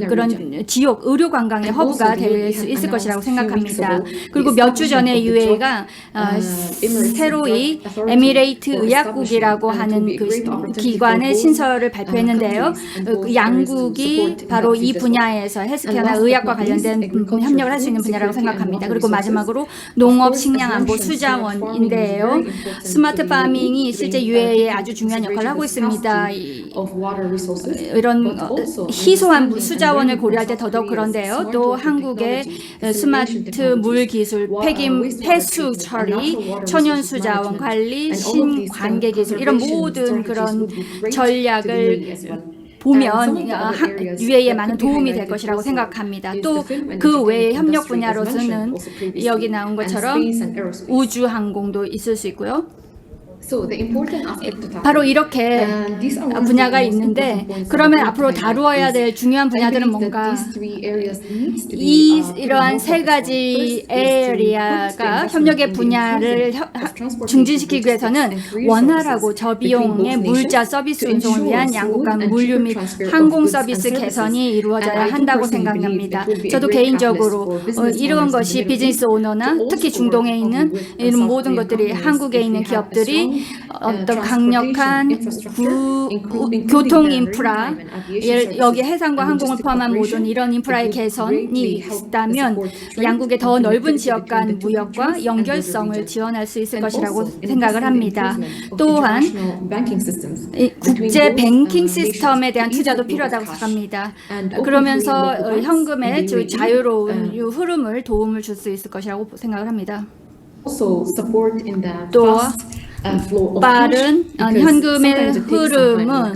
그런 지역 의료 관광의 허브가 될 수 있을 것이라고 생각합니다. 그리고 몇 주 전에 UAE가 새로이 에미레이트 의약국이라고 하는 그 기관의 신설을 발표했는데요. 그 양국이 바로 이 분야에서 헬스케어나 의학과 관련된 협력을 할 수 있는 분야라고 생각합니다. 그리고 마지막으로 농업, 식량 안보, 수자원인데요. 스마트 파밍이 실제 UAE에 아주 중요한 역할을 하고 있습니다. 이런 희소한 수자원을 고려할 때 더더욱 그런데요. 또 한국의 스마트 물 기술, 폐수 처리, 천연 수자원 관리, 신관계 기술 이런 모든 그런 전략을 보면 UA에 많은 도움이 될 것이라고 생각합니다. 또 그 외의 협력 분야로서는 여기 나온 것처럼 우주 항공도 있을 수 있고요. 바로 이렇게 분야가 있는데 그러면 앞으로 다루어야 될 중요한 분야들은 뭔가 이러한 세 가지 에리아가 협력의 분야를 증진시키기 위해서는 원활하고 저비용의 물자 서비스 운송을 위한 양국 간 물류 및 항공 서비스 개선이 이루어져야 한다고 생각합니다. 저도 개인적으로 이런 것이 비즈니스 오너나 특히 중동에 있는 이런 모든 것들이 한국에 있는 기업들이 어떤 강력한 교통 인프라, 여기 해상과 항공을 포함한 모든 이런 인프라의 개선이 있다면 양국의 더 넓은 지역 간 무역과 연결성을 지원할 수 있을 것이라고 생각을 합니다. 또한 국제 뱅킹 시스템에 대한 투자도 필요하다고 생각합니다. 그러면서 현금의 자유로운 흐름을 도움을 줄 수 있을 것이라고 생각을 합니다. 또 빠른 현금의 흐름은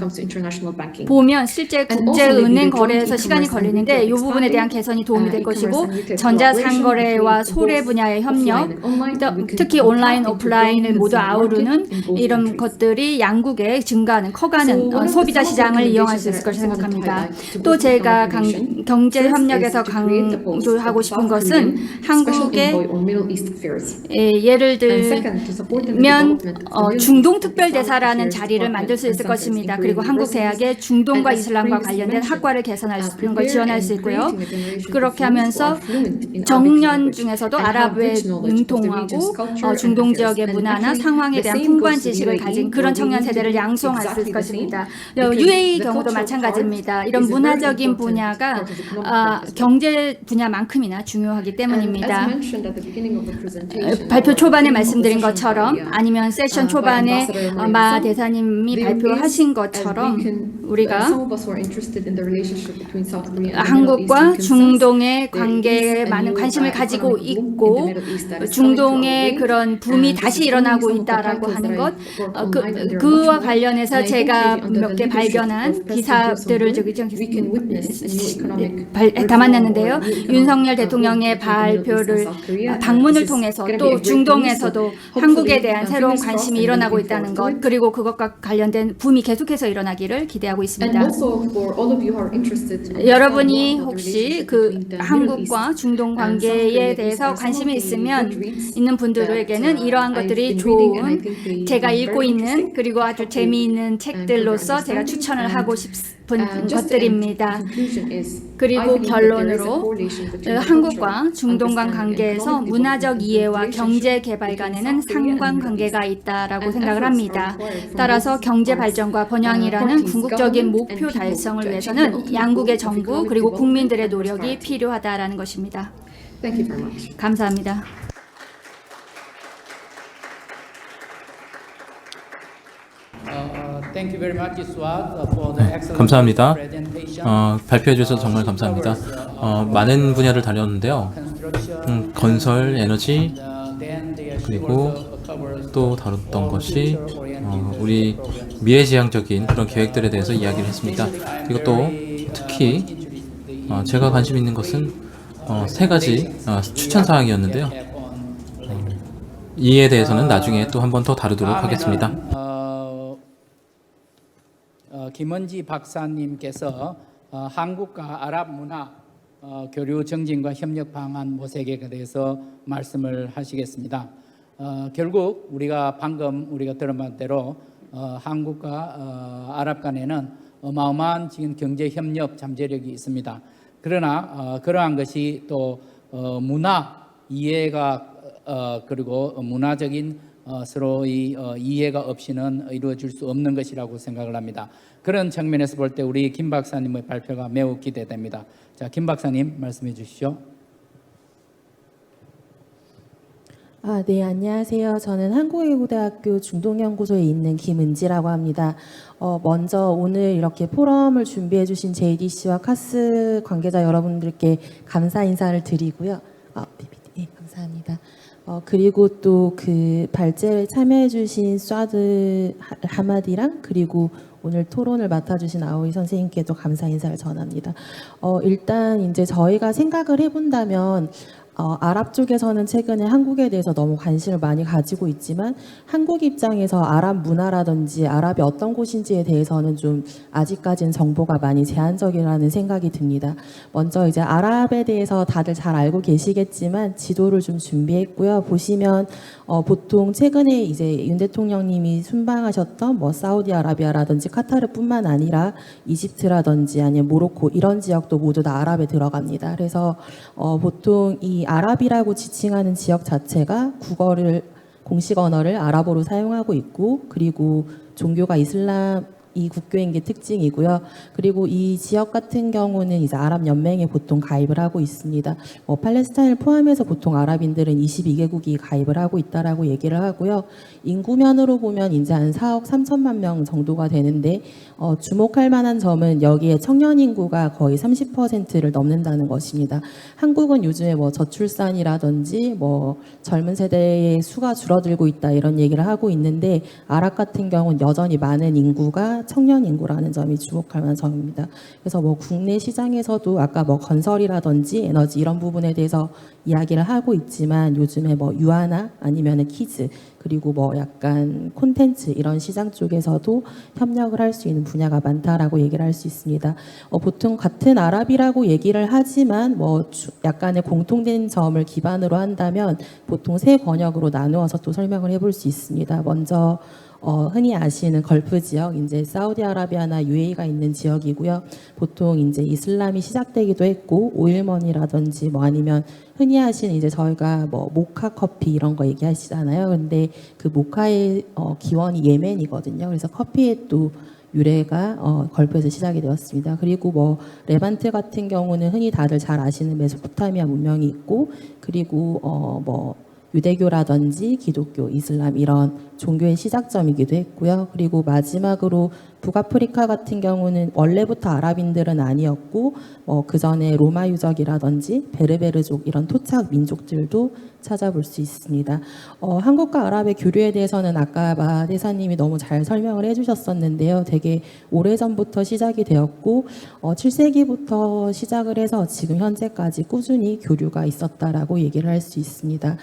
보면 실제 국제은행 거래에서 시간이 걸리는데 이 부분에 대한 개선이 도움이 될 것이고 전자상거래와 소래 분야의 협력, 특히 온라인, 오프라인을 모두 아우르는 이런 것들이 양국의 증가하는, 커가는 소비자 시장을 이용할 수 있을 것이라 생각합니다. 또 제가 경제협력에서 강조하고 싶은 것은 한국의 예를 들면 중동 특별대사라는 자리를 만들 수 있을 것입니다. 그리고 한국 대학의 중동과 이슬람과 관련된 학과를 개선하는 걸 지원할 수 있고요. 그렇게 하면서 정년 중에서도 아랍에 능통하고 중동 지역의 문화나 상황에 대한 풍부한 지식을 가진 그런 청년 세대를 양성할 수 있을 것입니다. UAE 경우도 마찬가지입니다. 이런 문화적인 분야가 경제 분야만큼이나 중요하기 때문입니다. 발표 초반에 말씀드린 것처럼 아니면 세션 초반에 마 대사님이 발표하신 것처럼 우리가 한국과 중동의 관계에 많은 관심을 가지고 있고 중동의 그런 붐이 다시 일어나고 있다라고 하는 것, 그와 관련해서 제가 몇 개 발견한 기사들을 담아냈는데요. 윤석열 대통령의 발표를 방문을 통해서 또 중동에서도 한국에 대한 새로운 관심이 일어나고 있다는 것, 그리고 그것과 관련된 붐이 계속해서 일어나기를 기대하고 있습니다. 여러분이 혹시 그 한국과 중동 관계에 대해서 관심이 있는 분들에게는 이러한 것들이 좋은, 제가 읽고 있는 그리고 아주 재미있는 책들로서 제가 추천을 하고 싶은 것들입니다. 그리고 결론으로 한국과 중동 간 관계에서 문화적 이해와 경제 개발 간에는 상관관계가 있다라고 생각을 합니다. 따라서 경제 발전과 번영이라는 궁극적인 목표 달성을 위해서는 양국의 정부 그리고 국민들의 노력이 필요하다라는 것입니다. 감사합니다. 감사합니다. 발표해 주셔서 정말 감사합니다. 많은 분야를 다뤘는데요. 건설, 에너지, 그리고 또 다뤘던 것이 우리 미래지향적인 그런 계획들에 대해서 이야기를 했습니다. 그리고 또 특히 제가 관심 있는 것은 세 가지 추천 사항이었는데요. 이에 대해서는 나중에 또 한 번 더 다루도록 하겠습니다. 김은지 박사님께서 한국과 아랍 문화 교류 정진과 협력 방안 모색에 대해서 말씀을 하시겠습니다. 결국 우리가 방금 들은 대로 한국과 아랍 간에는 어마어마한 지금 경제 협력 잠재력이 있습니다. 그러나 그러한 것이 또 문화 이해가 그리고 문화적인 서로의 이해가 없이는 이루어질 수 없는 것이라고 생각을 합니다. 그런 측면에서 볼 때 우리 김 박사님의 발표가 매우 기대됩니다. 자, 김 박사님 말씀해 주시죠. 네, 안녕하세요. 저는 한국외국대학교 중동연구소에 있는 김은지라고 합니다. 먼저 오늘 이렇게 포럼을 준비해 주신 JDC와 카스 관계자 여러분들께 감사 인사를 드리고요. 네, 감사합니다. 그리고 또 그 발제에 참여해 주신 사드 하마디랑 그리고 오늘 토론을 맡아주신 아오이 선생님께도 감사 인사를 전합니다. 일단 이제 저희가 생각을 해본다면 아랍 쪽에서는 최근에 한국에 대해서 너무 관심을 많이 가지고 있지만 한국 입장에서 아랍 문화라든지 아랍이 어떤 곳인지에 대해서는 좀 아직까지는 정보가 많이 제한적이라는 생각이 듭니다. 먼저 이제 아랍에 대해서 다들 잘 알고 계시겠지만 지도를 좀 준비했고요. 보시면 보통 최근에 이제 윤 대통령님이 순방하셨던 뭐 사우디아라비아라든지 카타르뿐만 아니라 이집트라든지 아니면 모로코 이런 지역도 모두 다 아랍에 들어갑니다. 그래서 보통 이 아랍이라고 지칭하는 지역 자체가 국어를 공식 언어를 아랍어로 사용하고 있고 그리고 종교가 이슬람 이 국교인 게 특징이고요. 그리고 이 지역 같은 경우는 이제 아랍 연맹에 보통 가입을 하고 있습니다. 팔레스타인을 포함해서 보통 아랍인들은 22개국이 가입을 하고 있다라고 얘기를 하고요. 인구면으로 보면 이제 한 4억 3천만 명 정도가 되는데 주목할 만한 점은 여기에 청년 인구가 거의 30%를 넘는다는 것입니다. 한국은 요즘에 뭐 저출산이라든지 뭐 젊은 세대의 수가 줄어들고 있다 이런 얘기를 하고 있는데 아랍 같은 경우는 여전히 많은 인구가 청년 인구라는 점이 주목할 만한 점입니다. 그래서 뭐 국내 시장에서도 아까 뭐 건설이라든지 에너지 이런 부분에 대해서 이야기를 하고 있지만 요즘에 뭐 유아나 아니면은 키즈 그리고 뭐 약간 콘텐츠 이런 시장 쪽에서도 협력을 할 수 있는 분야가 많다라고 얘기를 할 수 있습니다. 보통 같은 아랍이라고 얘기를 하지만 뭐 약간의 공통된 점을 기반으로 한다면 보통 세 권역으로 나누어서 또 설명을 해볼 수 있습니다. 먼저 흔히 아시는 걸프 지역, 이제 사우디아라비아나 UAE가 있는 지역이고요. 보통 이제 이슬람이 시작되기도 했고 오일머니라든지 뭐 아니면 흔히 아시는 이제 저희가 뭐 모카 커피 이런 거 얘기하시잖아요. 근데 그 모카의 기원이 예멘이거든요. 그래서 커피의 또 유래가 걸프에서 시작이 되었습니다. 그리고 뭐 레반트 같은 경우는 흔히 다들 잘 아시는 메소포타미아 문명이 있고 그리고 뭐 유대교라든지 기독교, 이슬람 이런 종교의 시작점이기도 했고요. 그리고 마지막으로 북아프리카 같은 경우는 원래부터 아랍인들은 아니었고 그 전에 로마 유적이라든지 베르베르족 이런 토착 민족들도 찾아볼 수 있습니다. 한국과 아랍의 교류에 대해서는 아까 마 대사님이 너무 잘 설명을 해주셨었는데요. 되게 오래전부터 시작이 되었고 7세기부터 시작을 해서 지금 현재까지 꾸준히 교류가 있었다라고 얘기를 할 수 있습니다.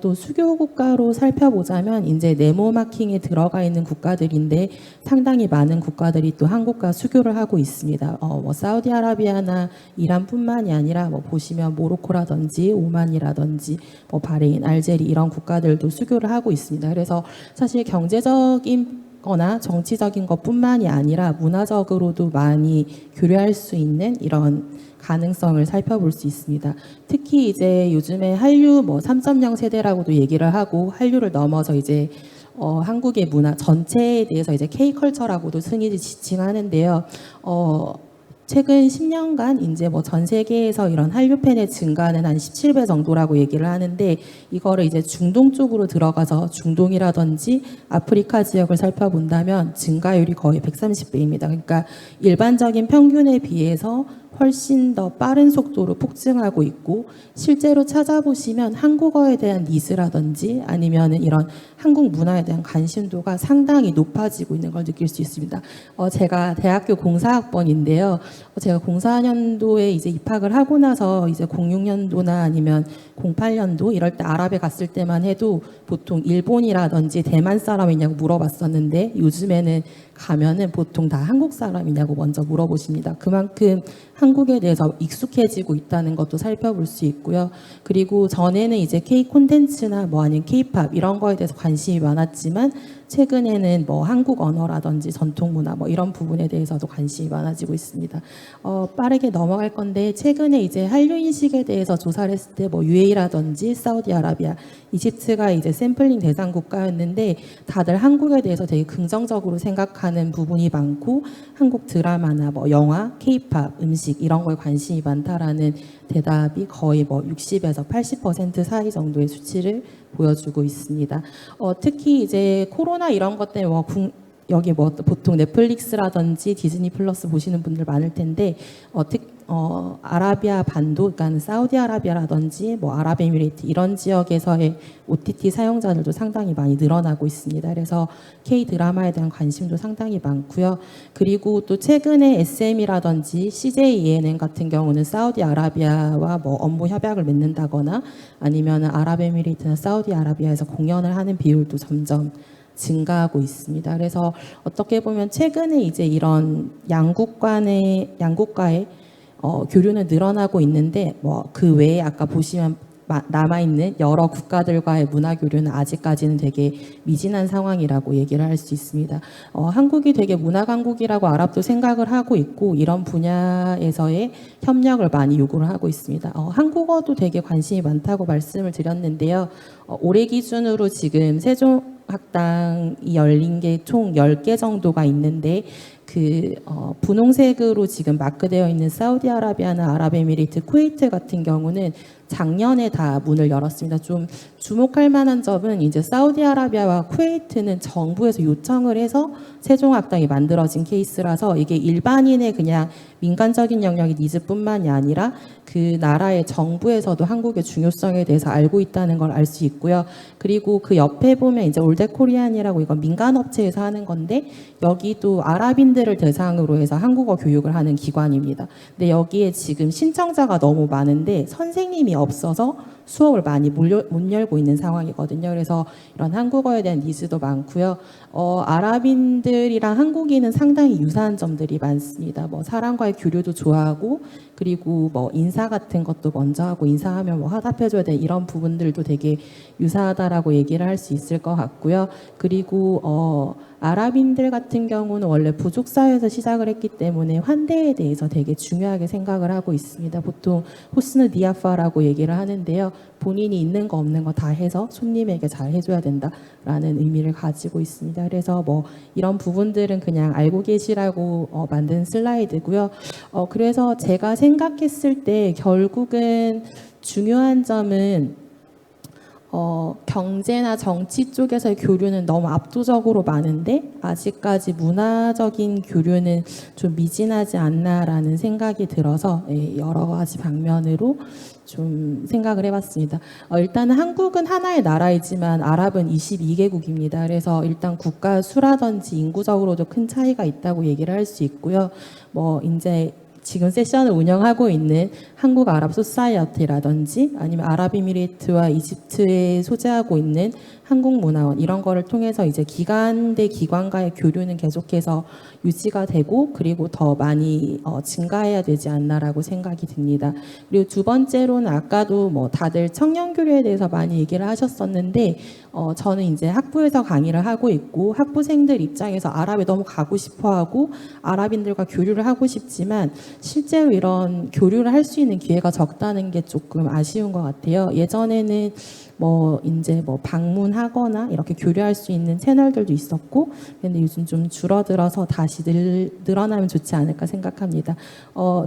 또 수교 국가로 살펴보자면 이제 네모 마킹에 들어가 있는 국가들인데 상당히 많은 국가들이 또 한국과 수교를 하고 있습니다. 뭐 사우디아라비아나 이란뿐만이 아니라 뭐 보시면 모로코라든지 오만이라든지 뭐 바레인, 알제리 이런 국가들도 수교를 하고 있습니다. 그래서 사실 경제적인 거나 정치적인 것뿐만이 아니라 문화적으로도 많이 교류할 수 있는 이런 가능성을 살펴볼 수 있습니다. 특히 이제 요즘에 한류 뭐 3.0 세대라고도 얘기를 하고 한류를 넘어서 이제 한국의 문화 전체에 대해서 이제 K컬처라고도 흔히 지칭하는데요. 최근 10년간 이제 뭐 전 세계에서 이런 한류 팬의 증가는 한 17배 정도라고 얘기를 하는데 이거를 이제 중동 쪽으로 들어가서 중동이라든지 아프리카 지역을 살펴본다면 증가율이 거의 130배입니다. 그러니까 일반적인 평균에 비해서 훨씬 더 빠른 속도로 폭증하고 있고 실제로 찾아보시면 한국어에 대한 니즈라든지 아니면은 이런 한국 문화에 대한 관심도가 상당히 높아지고 있는 걸 느낄 수 있습니다. 제가 대학교 04학번인데요. 제가 04년도에 이제 입학을 하고 나서 이제 06년도나 아니면 08년도 이럴 때 아랍에 갔을 때만 해도 보통 일본이라든지 대만 사람이냐고 물어봤었는데 요즘에는 가면은 보통 다 한국 사람이냐고 먼저 물어보십니다. 그만큼 한국에 대해서 익숙해지고 있다는 것도 살펴볼 수 있고요. 그리고 전에는 이제 K 콘텐츠나 뭐 아니면 K-팝 이런 거에 대해서 관심이 많았지만 최근에는 뭐 한국 언어라든지 전통 문화 뭐 이런 부분에 대해서도 관심이 많아지고 있습니다. 빠르게 넘어갈 건데 최근에 이제 한류 인식에 대해서 조사를 했을 때 뭐 UAE라든지 사우디아라비아, 이집트가 이제 샘플링 대상 국가였는데 다들 한국에 대해서 되게 긍정적으로 생각하는 부분이 많고 한국 드라마나 뭐 영화, K-팝, 음식 이런 거에 관심이 많다라는 대답이 거의 뭐 60에서 80% 사이 정도의 수치를 보여주고 있습니다. 특히 이제 코로나 이런 것 때문에 뭐 여기 뭐 보통 넷플릭스라든지 디즈니 플러스 보시는 분들 많을 텐데 아라비아 반도, 그러니까 사우디아라비아라든지 뭐 아랍에미레이트 이런 지역에서의 OTT 사용자들도 상당히 많이 늘어나고 있습니다. 그래서 K 드라마에 대한 관심도 상당히 많고요. 그리고 또 최근에 SM이라든지 CJ ENM 같은 경우는 사우디아라비아와 뭐 업무 협약을 맺는다거나 아니면 아랍에미레이트나 사우디아라비아에서 공연을 하는 비율도 점점 증가하고 있습니다. 그래서 어떻게 보면 최근에 이제 이런 양국과의 교류는 늘어나고 있는데 뭐 그 외에 아까 보시면 남아있는 여러 국가들과의 문화 교류는 아직까지는 되게 미진한 상황이라고 얘기를 할 수 있습니다. 한국이 되게 문화 강국이라고 아랍도 생각을 하고 있고 이런 분야에서의 협력을 많이 요구를 하고 있습니다. 한국어도 되게 관심이 많다고 말씀을 드렸는데요. 올해 기준으로 지금 세종학당이 열린 게 총 10개 정도가 있는데 분홍색으로 지금 마크되어 있는 사우디아라비아나 아랍에미레이트, 쿠웨이트 같은 경우는 작년에 다 문을 열었습니다. 좀 주목할 만한 점은 이제 사우디아라비아와 쿠웨이트는 정부에서 요청을 해서 세종학당이 만들어진 케이스라서 이게 일반인의 그냥 민간적인 영역의 니즈뿐만이 아니라 그 나라의 정부에서도 한국의 중요성에 대해서 알고 있다는 걸 알 수 있고요. 그리고 그 옆에 보면 이제 올데코리안이라고 이건 민간업체에서 하는 건데 여기도 아랍인들을 대상으로 해서 한국어 교육을 하는 기관입니다. 근데 여기에 지금 신청자가 너무 많은데 선생님이 없어서 수업을 많이 못 열고 있는 상황이거든요. 그래서 이런 한국어에 대한 니즈도 많고요. 아랍인들이랑 한국인은 상당히 유사한 점들이 많습니다. 뭐 사람과의 교류도 좋아하고 그리고 뭐 인사 같은 것도 먼저 하고 인사하면 뭐 화답해줘야 돼 이런 부분들도 되게 유사하다라고 얘기를 할 수 있을 것 같고요. 그리고 아랍인들 같은 경우는 원래 부족 사회에서 시작을 했기 때문에 환대에 대해서 되게 중요하게 생각을 하고 있습니다. 보통 호스누 디아파라고 얘기를 하는데요. 본인이 있는 거 없는 거 다 해서 손님에게 잘 해줘야 된다라는 의미를 가지고 있습니다. 그래서 뭐 이런 부분들은 그냥 알고 계시라고 만든 슬라이드고요. 그래서 제가 생각했을 때 결국은 중요한 점은 경제나 정치 쪽에서의 교류는 너무 압도적으로 많은데 아직까지 문화적인 교류는 좀 미진하지 않나라는 생각이 들어서 여러 가지 방면으로 좀 생각을 해봤습니다. 일단은 한국은 하나의 나라이지만 아랍은 22개국입니다. 그래서 일단 국가 수라든지 인구적으로도 큰 차이가 있다고 얘기를 할 수 있고요. 뭐 이제 지금 세션을 운영하고 있는 한국 아랍 소사이어티라든지 아니면 아랍에미레이트와 이집트에 소재하고 있는 한국문화원 이런 거를 통해서 이제 기관 대 기관과의 교류는 계속해서 유지가 되고 그리고 더 많이 증가해야 되지 않나라고 생각이 듭니다. 그리고 두 번째로는 아까도 뭐 다들 청년 교류에 대해서 많이 얘기를 하셨었는데 저는 이제 학부에서 강의를 하고 있고 학부생들 입장에서 아랍에 너무 가고 싶어하고 아랍인들과 교류를 하고 싶지만 실제로 이런 교류를 할 수 있는 기회가 적다는 게 조금 아쉬운 것 같아요. 예전에는 뭐 이제 뭐 방문하거나 이렇게 교류할 수 있는 채널들도 있었고 근데 요즘 좀 줄어들어서 다시 늘어나면 좋지 않을까 생각합니다.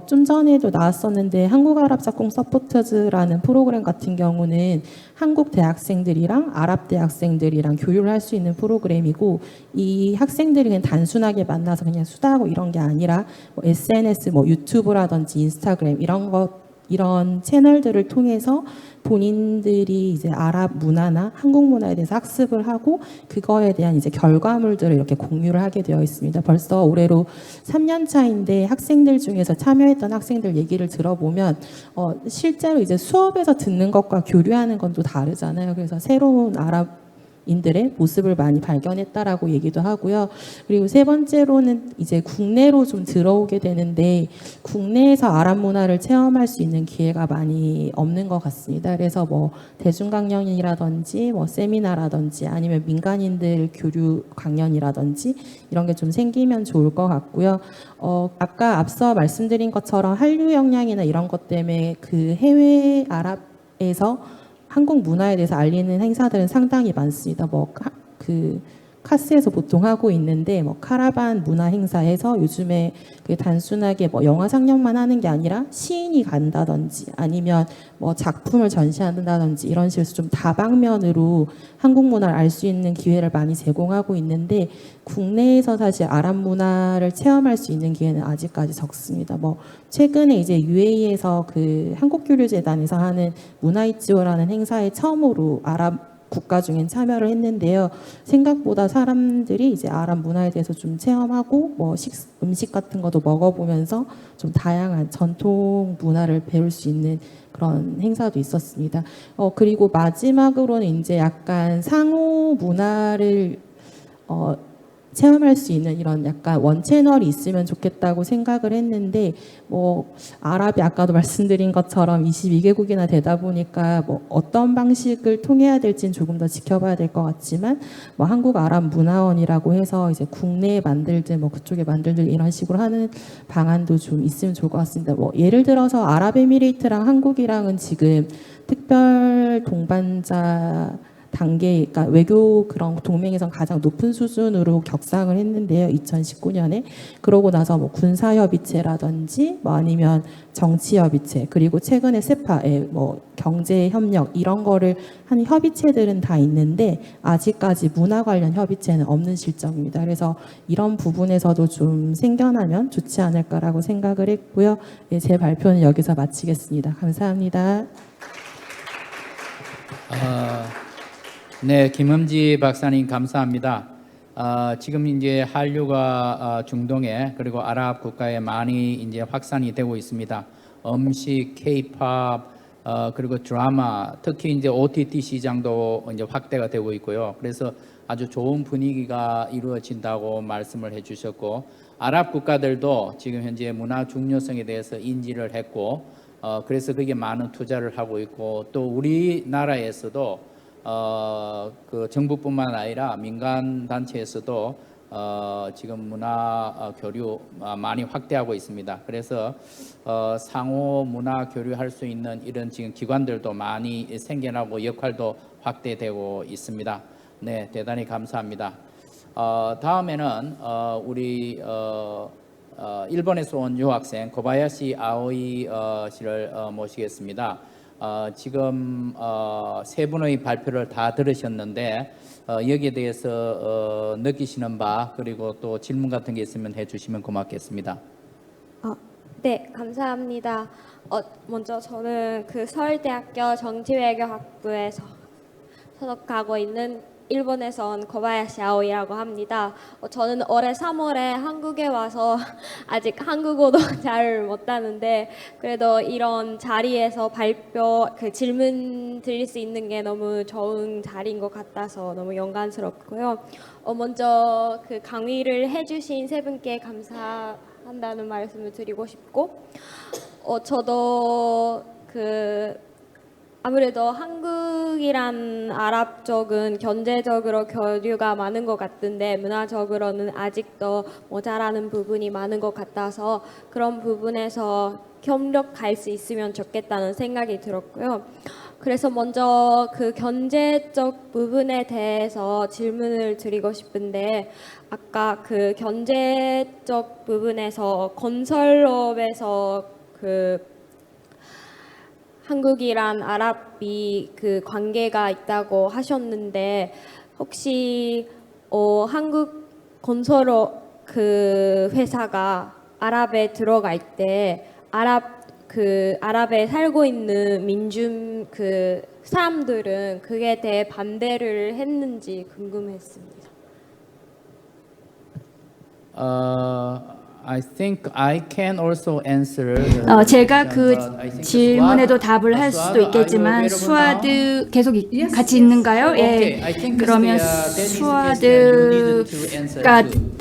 좀 전에도 나왔었는데 한국아랍작공 서포터즈라는 프로그램 같은 경우는 한국 대학생들이랑 아랍 대학생들이랑 교류를 할 수 있는 프로그램이고 이 학생들이 그냥 단순하게 만나서 그냥 수다하고 이런 게 아니라 뭐 SNS, 뭐 유튜브라든지 인스타그램 이런 채널들을 통해서 본인들이 이제 아랍 문화나 한국 문화에 대해서 학습을 하고 그거에 대한 이제 결과물들을 이렇게 공유를 하게 되어 있습니다. 벌써 올해로 3년 차인데 학생들 중에서 참여했던 학생들 얘기를 들어보면 실제로 이제 수업에서 듣는 것과 교류하는 건 또 다르잖아요. 그래서 새로운 아랍인들의 모습을 많이 발견했다라고 얘기도 하고요. 그리고 세 번째로는 이제 국내로 좀 들어오게 되는데 국내에서 아랍 문화를 체험할 수 있는 기회가 많이 없는 것 같습니다. 그래서 뭐 대중 강연이라든지 뭐 세미나라든지 아니면 민간인들 교류 강연이라든지 이런 게 좀 생기면 좋을 것 같고요. 아까 앞서 말씀드린 것처럼 한류 역량이나 이런 것 때문에 그 해외 아랍에서 한국 문화에 대해서 알리는 행사들은 상당히 많습니다. 카스에서 보통 하고 있는데 뭐 카라반 문화 행사에서 요즘에 그 단순하게 뭐 영화 상영만 하는 게 아니라 시인이 간다든지 아니면 뭐 작품을 전시한다든지 이런 식으로 좀 다방면으로 한국 문화를 알 수 있는 기회를 많이 제공하고 있는데 국내에서 사실 아랍 문화를 체험할 수 있는 기회는 아직까지 적습니다. 뭐 최근에 이제 UAE에서 그 한국교류재단에서 하는 문화이치오라는 행사에 처음으로 아랍 국가 중엔 참여를 했는데요. 생각보다 사람들이 이제 아랍 문화에 대해서 좀 체험하고 뭐 음식 같은 것도 먹어보면서 좀 다양한 전통 문화를 배울 수 있는 그런 행사도 있었습니다. 그리고 마지막으로는 이제 약간 상호 문화를 체험할 수 있는 이런 약간 원 채널이 있으면 좋겠다고 생각을 했는데 뭐 아랍이 아까도 말씀드린 것처럼 22개국이나 되다 보니까 뭐 어떤 방식을 통해야 될지는 조금 더 지켜봐야 될 것 같지만 뭐 한국 아랍 문화원이라고 해서 이제 국내에 만들든 뭐 그쪽에 만들든 이런 식으로 하는 방안도 좀 있으면 좋을 것 같습니다. 뭐 예를 들어서 아랍에미레이트랑 한국이랑은 지금 특별 동반자 단계, 그러니까 외교 그런 동맹에서 가장 높은 수준으로 격상을 했는데요. 2019년에. 그러고 나서 뭐 군사협의체라든지 뭐 아니면 정치협의체, 그리고 최근에 세파에 뭐 경제협력 이런 거를 하는 협의체들은 다 있는데 아직까지 문화 관련 협의체는 없는 실정입니다. 그래서 이런 부분에서도 좀 생겨나면 좋지 않을까라고 생각을 했고요. 예, 제 발표는 여기서 마치겠습니다. 감사합니다. 네, 김흠지 박사님 감사합니다. 지금 이제 한류가 중동에 그리고 아랍 국가에 많이 이제 확산이 되고 있습니다. 음식, K-팝, 그리고 드라마, 특히 이제 OTT 시장도 이제 확대가 되고 있고요. 그래서 아주 좋은 분위기가 이루어진다고 말씀을 해주셨고, 아랍 국가들도 지금 현재 문화 중요성에 대해서 인지를 했고, 그래서 그게 많은 투자를 하고 있고, 또 우리나라에서도 그 정부뿐만 아니라 민간 단체에서도 지금 문화 교류 많이 확대하고 있습니다. 그래서 상호 문화 교류할 수 있는 이런 지금 기관들도 많이 생겨나고 역할도 확대되고 있습니다. 네, 대단히 감사합니다. 다음에는 우리 일본에서 온 유학생 고바야시 아오이 씨를 모시겠습니다. 지금 세 분의 발표를 다 들으셨는데 여기에 대해서 느끼시는 바 그리고 또 질문 같은 게 있으면 해주시면 고맙겠습니다. 네, 감사합니다. 먼저 저는 그 서울대학교 정치외교학부에서 소속하고 있는 일본에서 온 고바야시 아오이라고 합니다. 저는 올해 3월에 한국에 와서 아직 한국어도 잘 못하는데 그래도 이런 자리에서 발표, 그 질문 드릴 수 있는 게 너무 좋은 자리인 것 같아서 너무 영광스럽고요. 먼저 그 강의를 해주신 세 분께 감사한다는 말씀을 드리고 싶고, 저도 아무래도 한국이란 아랍 쪽은 경제적으로 교류가 많은 것 같은데 문화적으로는 아직도 모자라는 부분이 많은 것 같아서 그런 부분에서 협력할 수 있으면 좋겠다는 생각이 들었고요. 그래서 먼저 그 경제적 부분에 대해서 질문을 드리고 싶은데 아까 그 경제적 부분에서 건설업에서 한국이랑 아랍이 그 관계가 있다고 하셨는데 혹시 한국 건설업 그 회사가 아랍에 들어갈 때 아랍에 살고 있는 민중 그 사람들은 그에 대해 반대를 했는지 궁금했습니다. I think I can also answer. 제가 그 질문에도 답을 할 수도 있겠지만 수아드 계속 같이 있는가요? 예. 그러면 수아드가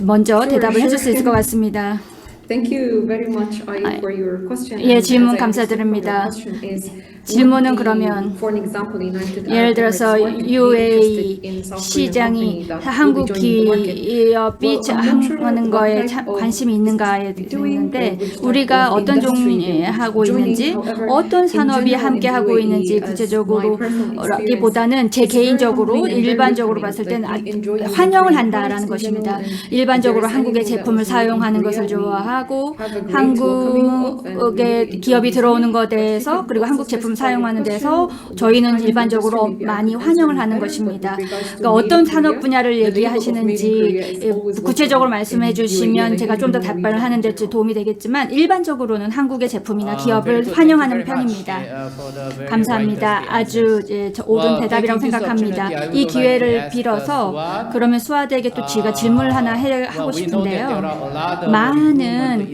먼저 대답을 해줄 수 있을 것 같습니다. Thank you very much, for your question. 예, And 질문 as I understood from your 감사드립니다. question is, 질문은 would the, 그러면 for an example, United Arab 예를 들어서 Emirates, why be UAE interested in South Korean 시장이 company that will 한국 be joining the market? 기업이 Well, I'm not sure 하는 what 거에 type of 관심이 있는가에 business you'll be doing 있는데 or which type 우리가 of 어떤 industry 종류 you'll be 하고 joining. 있는지 However, 어떤 in 산업이 general, 함께 in 하고 UAE, 있는지 as 구체적으로 my personal 라기보다는 제 experience, it's very 개인적으로 humbling and very 일반적으로 welcoming. 봤을 때는 Like, we enjoy using 환영을 Korean 한다라는 products in 것입니다. general, and 일반적으로 if there is 한국의 anything that 제품을 was made in 사용하는 것을 Korea, we 좋아하고 have a great welcoming of and we 한국에 enjoy 기업이 using 들어오는 it. 것에 대해서 But if you 그리고 could 한국 also 제품 specify your 사용하는 question, 데서 what 저희는 kind of 일반적으로 industry maybe I 많이 could 환영을 answer 하는 better, 것입니다. but with regards to 그러니까 어떤 made in 산업 Korea, 분야를 the label of made in 얘기하시는지 Korea is always 구체적으로 welcome 말씀해 in 주시면 UAE, 제가 좀 더 and 답변을 in 하는 데 general. 도움이 되겠지만 일반적으로는 한국의 제품이나 very 기업을 good. 환영하는 Thank you very much, 편입니다. for the very 감사합니다. right 아주 옳은 Well, 대답이라고 taking this 생각합니다. opportunity, I would 이 like to 기회를 ask, 빌어서 Suad, 그러면 수아드에게 또 제가 질문을 하나 하고 싶은데요. 많은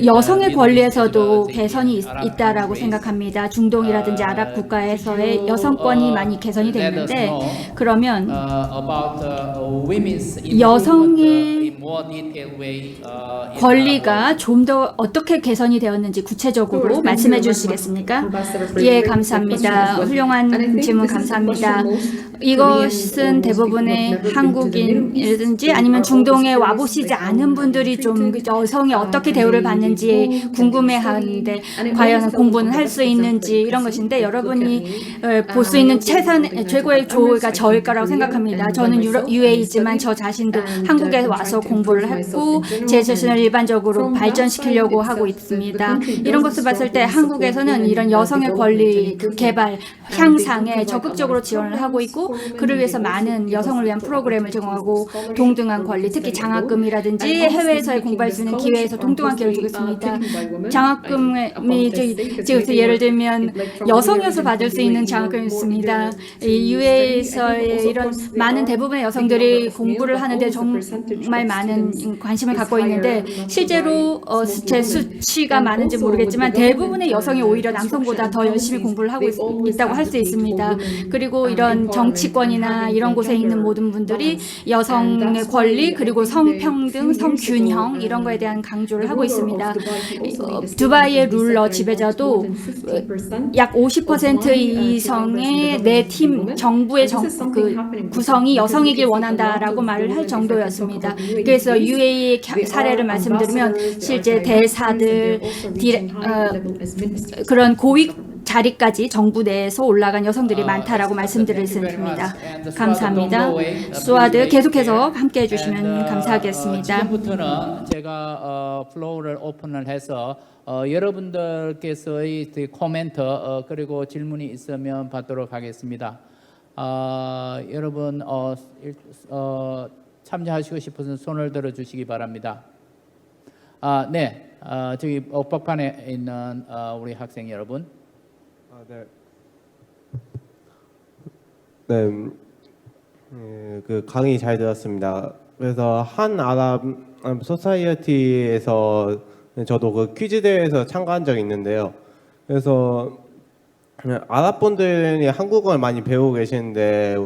여성의 권리에서도 개선이 있다라고 생각합니다. 중동이라든지 아랍 국가에서의 여성권이 많이 개선이 됐는데 그러면 여성의 권리가 좀 더 어떻게 개선이 되었는지 구체적으로 말씀해 주시겠습니까? 예, 감사합니다. 훌륭한 질문 감사합니다. 이것은 대부분의 한국인이라든지 아니면 중동에 와보시지 않은 분들이 좀 여성이 어떻게 대우를 받는지 궁금해하는데 과연 공부는 할 수 있는지 이런 것인데 여러분이 볼 수 있는 최고의 조가 저일 거라고 생각합니다. 저는 UAE지만 저 자신도 한국에 와서 공부를 했고 제 자신을 일반적으로 발전시키려고 하고 있습니다. 이런 것을 봤을 때 한국에서는 이런 여성의 권리 개발 향상에 적극적으로 지원을 하고 있고 그를 위해서 많은 여성을 위한 프로그램을 제공하고 동등한 권리, 특히 장학금이라든지 해외에서의 공부할 수 있는 기회에서 동등한 기회를 주고 있습니다. 장학금이 지금 예를 들면 여성이어서 받을 수 있는 장학금이 있습니다. UA에서의 이런 많은 대부분의 여성들이 공부를 하는데 정말 많은 관심을 갖고 있는데 실제로 제 수치가 많은지 모르겠지만 대부분의 여성이 오히려 남성보다 더 열심히 공부를 하고 있다고 할 수 있습니다. 그리고 이런 정치권이나 이런 곳에 있는 모든 분들이 여성의 권리 그리고 성평등, 성균형 이런 거에 대한 강조를 하고 있습니다. 두바이의 룰러 지배자도 약 50% 이상의 내 팀 정부의 구성이 여성이길 원한다라고 말을 할 정도였습니다. 그래서 UAE 사례를 말씀드리면 실제 대사들 그런 고위 자리까지 정부 내에서 올라간 여성들이 많다라고 말씀드릴 수 있습니다. 감사합니다. 수아드 계속해서 함께 해주시면 감사하겠습니다. 지금부터는 제가 플로우를 오픈을 해서 여러분들께서의 코멘트 그리고 질문이 있으면 받도록 하겠습니다. 여러분 참여하시고 싶으신 손을 들어주시기 바랍니다. 네, 저기 옥박판에 있는 우리 학생 여러분. 네, 그 강의 잘 들었습니다. 그래서 한 아랍 소사이어티에서 저도 그 퀴즈 대회에서 참가한 적이 있는데요. 그래서 아랍 분들이 한국어를 많이 배우고 계시는데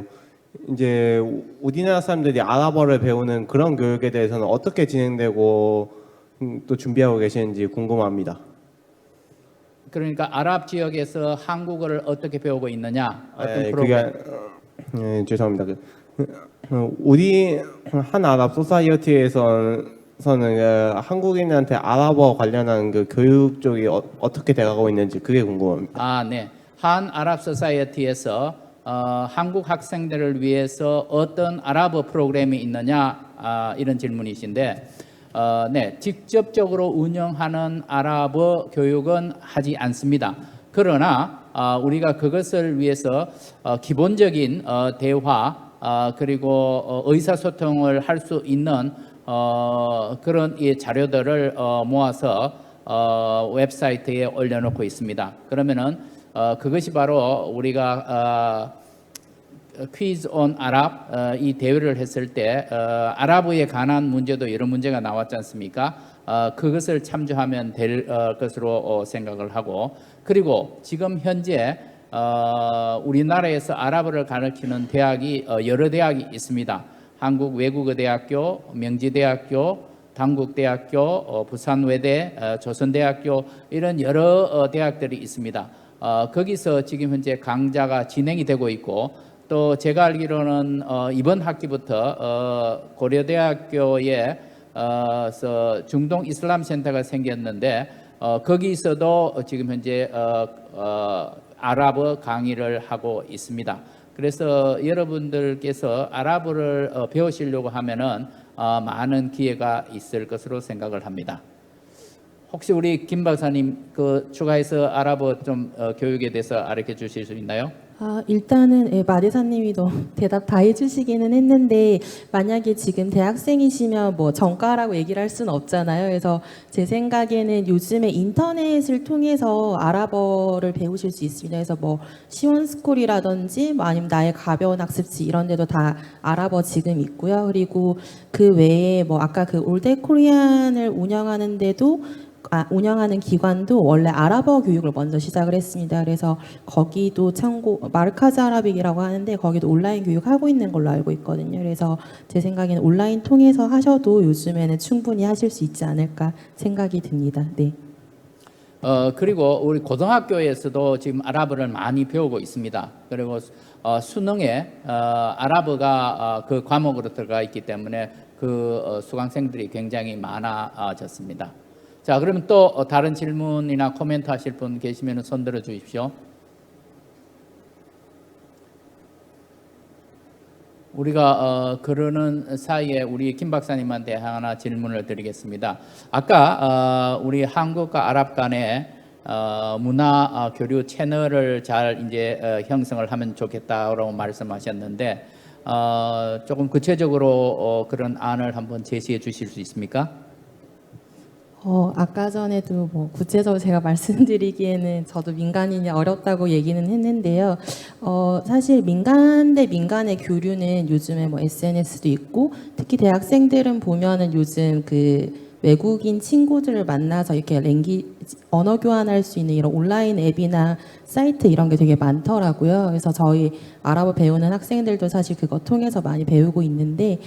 이제 우리나라 사람들이 아랍어를 배우는 그런 교육에 대해서는 어떻게 진행되고 또 준비하고 계시는지 궁금합니다. 그러니까 아랍 지역에서 한국어를 어떻게 배우고 있느냐? 어떤 프로그램? 죄송합니다. 우리 한 아랍 소사이어티에서는 한국인한테 아랍어 관련한 그 교육 쪽이 어떻게 돼가고 있는지 그게 궁금합니다. 네. 한 아랍 소사이어티에서 한국 학생들을 위해서 어떤 아랍어 프로그램이 있느냐 이런 질문이신데. 네, 직접적으로 운영하는 아랍어 교육은 하지 않습니다. 그러나 우리가 그것을 위해서 기본적인 대화 그리고 의사소통을 할 수 있는 그런 자료들을 모아서 웹사이트에 올려놓고 있습니다. 그러면은 그것이 바로 우리가 퀴즈 온 아랍 이 대회를 했을 때 아랍어에 관한 문제도 여러 문제가 나왔지 않습니까? 그것을 참조하면 될 것으로 생각을 하고 그리고 지금 현재 우리나라에서 아랍어를 가르치는 대학이 여러 대학이 있습니다. 한국 외국어대학교, 명지대학교, 단국대학교, 부산외대, 조선대학교 이런 여러 대학들이 있습니다. 거기서 지금 현재 강좌가 진행이 되고 있고 또 제가 알기로는 이번 학기부터 고려대학교에 중동 이슬람 센터가 생겼는데 거기서도 지금 현재 아랍어 강의를 하고 있습니다. 그래서 여러분들께서 아랍어를 배우시려고 하면은 많은 기회가 있을 것으로 생각을 합니다. 혹시 우리 김 박사님 추가해서 아랍어 좀 교육에 대해서 알려 주실 수 있나요? 일단은 마대사님이 대답 다 해주시기는 했는데 만약에 지금 대학생이시면 뭐 정가라고 얘기를 할 수는 없잖아요. 그래서 제 생각에는 요즘에 인터넷을 통해서 아랍어를 배우실 수 있습니다. 그래서 뭐 시원스쿨이라든지 뭐 아니면 나의 가벼운 학습지 이런 데도 다 아랍어 지금 있고요. 그리고 그 외에 뭐 아까 그 올드 코리안을 운영하는 기관도 원래 아랍어 교육을 먼저 시작을 했습니다. 그래서 거기도 참고 마르카즈 아라빅이라고 하는데 거기도 온라인 교육하고 있는 걸로 알고 있거든요. 그래서 제 생각에는 온라인 통해서 하셔도 요즘에는 충분히 하실 수 있지 않을까 생각이 듭니다. 네. 그리고 우리 고등학교에서도 지금 아랍어를 많이 배우고 있습니다. 그리고 수능에 아랍어가 그 과목으로 들어가 있기 때문에 수강생들이 굉장히 많아졌습니다. 자, 그러면 또 다른 질문이나 코멘트 하실 분 계시면 손 들어 주십시오. 우리가 그러는 사이에 우리 김 박사님한테 하나 질문을 드리겠습니다. 아까 우리 한국과 아랍 간의 문화 교류 채널을 잘 이제 형성을 하면 좋겠다라고 말씀하셨는데 조금 구체적으로 그런 안을 한번 제시해 주실 수 있습니까? 아까 전에도 뭐 구체적으로 제가 말씀드리기에는 저도 민간인이 어렵다고 얘기는 했는데요. 사실 민간 대 민간의 교류는 요즘에 뭐 SNS도 있고 특히 대학생들은 보면은 요즘 그 외국인 친구들을 만나서 이렇게 언어 교환할 수 있는 이런 온라인 앱이나 사이트 이런 게 되게 많더라고요. 그래서 저희 아랍어 배우는 학생들도 사실 그거 통해서 많이 배우고 있는데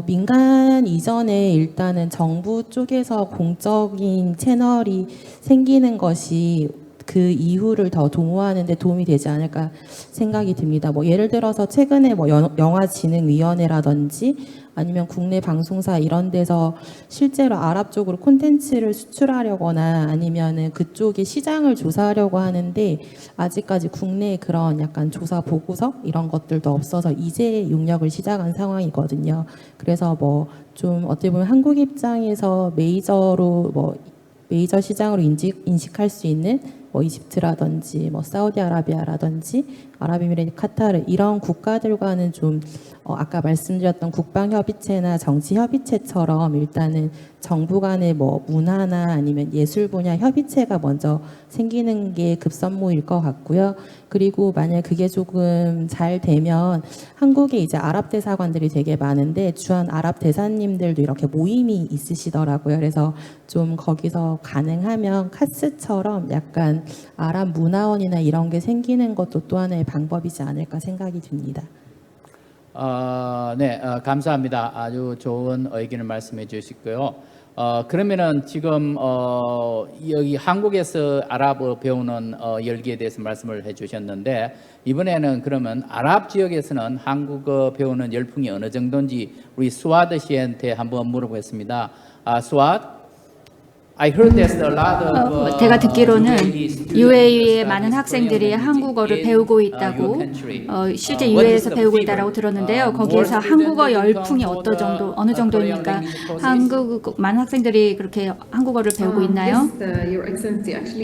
민간 이전에 일단은 정부 쪽에서 공적인 채널이 생기는 것이 그 이후를 더 도모하는 데 도움이 되지 않을까 생각이 듭니다. 뭐 예를 들어서 최근에 뭐 영화진흥위원회라든지 아니면 국내 방송사 이런 데서 실제로 아랍 쪽으로 콘텐츠를 수출하려거나 아니면은 그쪽의 시장을 조사하려고 하는데 아직까지 국내에 그런 약간 조사 보고서 이런 것들도 없어서 이제 용역을 시작한 상황이거든요. 그래서 뭐 좀 어떻게 보면 한국 입장에서 메이저 시장으로 인식할 수 있는 뭐 이집트라든지 뭐 사우디아라비아라든지 아랍에미레이트, 카타르 이런 국가들과는 좀 아까 말씀드렸던 국방협의체나 정치협의체처럼 일단은 정부 간의 뭐 문화나 아니면 예술 분야 협의체가 먼저 생기는 게 급선무일 것 같고요. 그리고 만약 그게 조금 잘 되면 한국에 이제 아랍 대사관들이 되게 많은데 주한 아랍 대사님들도 이렇게 모임이 있으시더라고요. 그래서 좀 거기서 가능하면 카스처럼 약간 아랍 문화원이나 이런 게 생기는 것도 또 하나의 방법이지 않을까 생각이 듭니다. 네, 감사합니다. 아주 좋은 의견을 말씀해 주시고요. 그러면은 지금 여기 한국에서 아랍어 배우는 열기에 대해서 말씀을 해주셨는데 이번에는 그러면 아랍 지역에서는 한국어 배우는 열풍이 어느 정도인지 우리 수아드 씨한테 한번 물어보겠습니다. 수아드? I heard there's a lot of, 제가 듣기로는 UAE의 많은 학생들이 한국어를 배우고 있다고 실제 UAE에서 배우고 있다고 들었는데요. 거기에서 한국어 열풍이 어느 정도입니까? 많은 학생들이 그렇게 한국어를 배우고 있나요?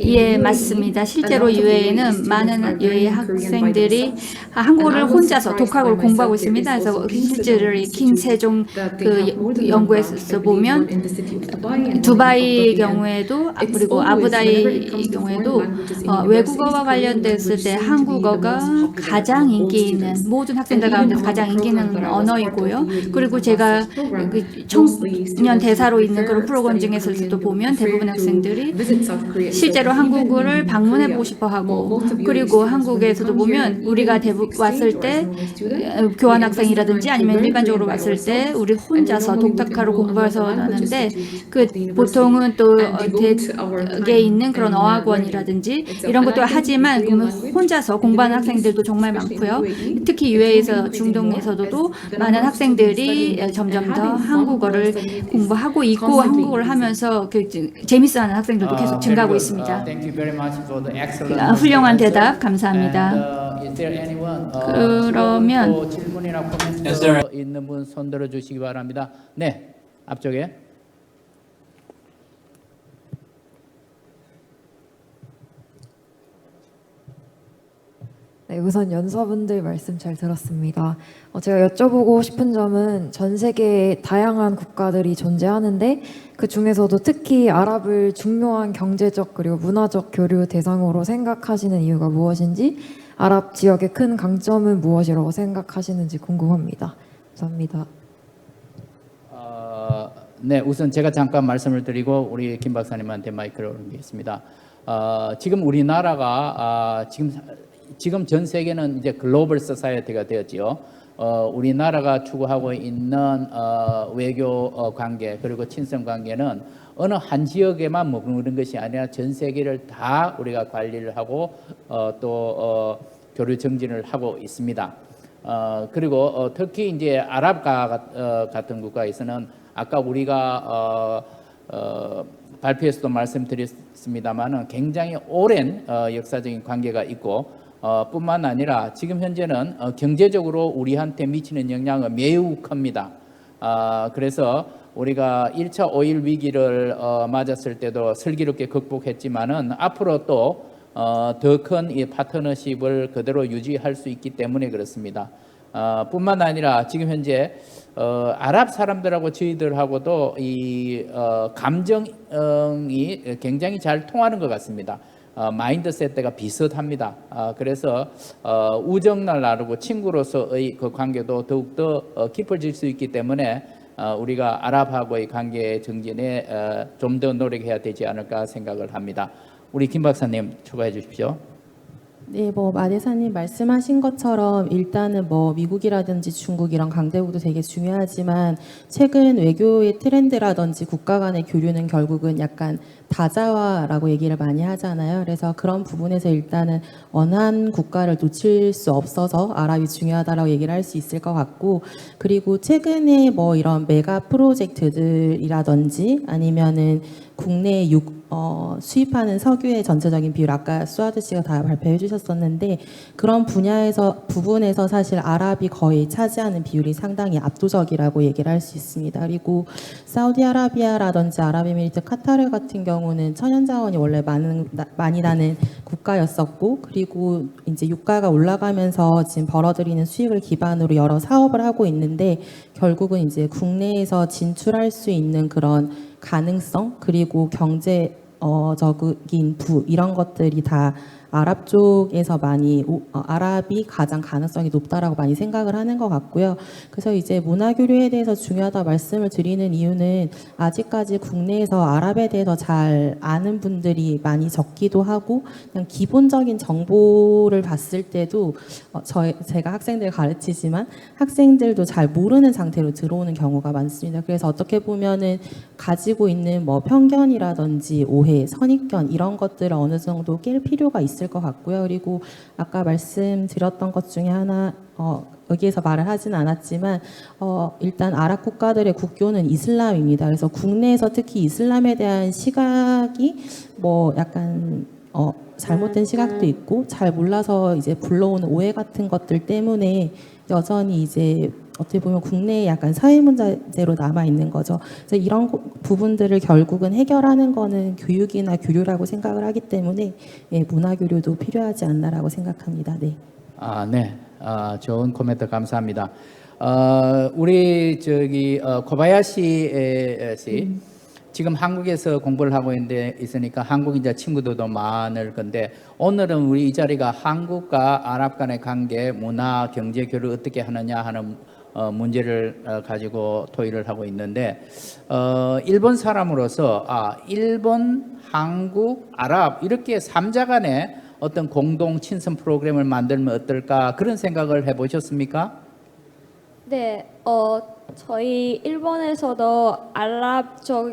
예, 맞습니다. 실제로 UAE는 많은 UAE 학생들이 한국어를 혼자서 독학으로 공부하고 있습니다. 그래서 실제로 김세종 그 연구에서 보면 두바이 경우에도 그리고 아부다비 경우에도 외국어와 관련됐을 때 한국어가 가장 인기 있는 모든 학생들 가운데서 가장 인기 있는 언어이고요. 그리고 제가 그 청년 대사로 있는 그런 프로그램 중에서도 보면 대부분 학생들이 실제로 한국을 방문해보고 싶어하고 그리고 한국에서도 보면 우리가 왔을 때 교환 학생이라든지 아니면 일반적으로 왔을 때 우리 혼자서 독학하러 공부해서 하는데 그 보통은 또 대학에 있는 그런 어학원이라든지 이런 것도 하지만 혼자서 공부하는 학생들도 정말 많고요. 특히 UA에서 중동에서도 많은 학생들이 점점 더 한국어를 공부하고 있고 한국어를 하면서 그 재밌어하는 학생들도 계속 증가하고 있습니다. 훌륭한 대답 감사합니다. 그러면 질문이나 코멘트 있는 분 손들어 주시기 바랍니다. 네, 앞쪽에. 네, 우선 연사분들 말씀 잘 들었습니다. 제가 여쭤보고 싶은 점은 전 세계에 다양한 국가들이 존재하는데 그 중에서도 특히 아랍을 중요한 경제적 그리고 문화적 교류 대상으로 생각하시는 이유가 무엇인지 아랍 지역의 큰 강점은 무엇이라고 생각하시는지 궁금합니다. 감사합니다. 네, 우선 제가 잠깐 말씀을 드리고 우리 김 박사님한테 마이크를 옮기겠습니다. 지금 우리나라가 지금 전 세계는 이제 글로벌 소사이어티가 되었지요. 우리나라가 추구하고 있는 외교 관계 그리고 친선 관계는 어느 한 지역에만 머무는 것이 아니라 전 세계를 다 우리가 관리를 하고 또 교류 정진을 하고 있습니다. 그리고 특히 이제 아랍과 같은 국가에서는 아까 우리가 발표에서도 말씀드렸습니다만은 굉장히 오랜 역사적인 관계가 있고 뿐만 아니라 지금 현재는 경제적으로 우리한테 미치는 영향은 매우 큽니다. 그래서 우리가 1차 오일 위기를 맞았을 때도 슬기롭게 극복했지만은 앞으로 또 더 큰 이 파트너십을 그대로 유지할 수 있기 때문에 그렇습니다. 뿐만 아니라 지금 현재 아랍 사람들하고 저희들하고도 이 감정이 굉장히 잘 통하는 것 같습니다. 마인드셋가 비슷합니다. 그래서 우정을 나누고 친구로서의 그 관계도 더욱더 깊어질 수 있기 때문에 우리가 아랍하고의 관계 정진에 좀 더 노력해야 되지 않을까 생각을 합니다. 우리 김 박사님 추가해 주십시오. 네, 마대사님 말씀하신 것처럼 일단은 미국이라든지 중국 이런 강대국도 되게 중요하지만 최근 외교의 트렌드라든지 국가 간의 교류는 결국은 약간 다자화라고 얘기를 많이 하잖아요. 그래서 그런 부분에서 일단은 어느 한 국가를 놓칠 수 없어서 아랍이 중요하다라고 얘기를 할 수 있을 것 같고 그리고 최근에 이런 메가 프로젝트들이라든지 아니면은 국내에 수입하는 석유의 전체적인 비율 아까 수아드 씨가 다 발표해 주셨었는데 그런 부분에서 사실 아랍이 거의 차지하는 비율이 상당히 압도적이라고 얘기를 할 수 있습니다. 그리고 사우디아라비아라든지 아랍에미리트, 카타르 같은 경우는 천연자원이 원래 많이 나는 국가였었고 그리고 이제 유가가 올라가면서 지금 벌어들이는 수익을 기반으로 여러 사업을 하고 있는데 결국은 이제 국내에서 진출할 수 있는 그런 가능성 그리고 경제적인 이런 것들이 다 아랍 쪽에서 아랍이 가장 가능성이 높다라고 많이 생각을 하는 것 같고요. 그래서 이제 문화교류에 대해서 중요하다 말씀을 드리는 이유는 아직까지 국내에서 아랍에 대해서 잘 아는 분들이 많이 적기도 하고 그냥 기본적인 정보를 봤을 때도 제가 학생들 가르치지만 학생들도 잘 모르는 상태로 들어오는 경우가 많습니다. 그래서 어떻게 보면은 가지고 있는 편견이라든지 오해, 선입견 이런 것들을 어느 정도 깰 필요가 있을 것 같고요. 그리고 아까 말씀드렸던 것 중에 하나 여기에서 말을 하진 않았지만 일단 아랍 국가들의 국교는 이슬람입니다. 그래서 국내에서 특히 이슬람에 대한 시각이 약간 잘못된 시각도 있고 잘 몰라서 이제 불러오는 오해 같은 것들 때문에 여전히 이제 어떻게 보면 국내에 약간 사회 문제로 남아 있는 거죠. 그래서 이런 부분들을 결국은 해결하는 거는 교육이나 교류라고 생각을 하기 때문에 문화 교류도 필요하지 않나라고 생각합니다. 네. 네. 좋은 코멘트 감사합니다. 우리 코바야시 씨 지금 한국에서 공부를 하고 있으니까 한국 이제 친구들도 많을 건데 오늘은 우리 이 자리가 한국과 아랍 간의 관계, 문화, 경제 교류를 어떻게 하느냐 하는 문제를 가지고 토의를 하고 있는데 일본 사람으로서 일본, 한국, 아랍 이렇게 3자 간의 어떤 공동 친선 프로그램을 만들면 어떨까 그런 생각을 해보셨습니까? 네, 저희 일본에서도 아랍 쪽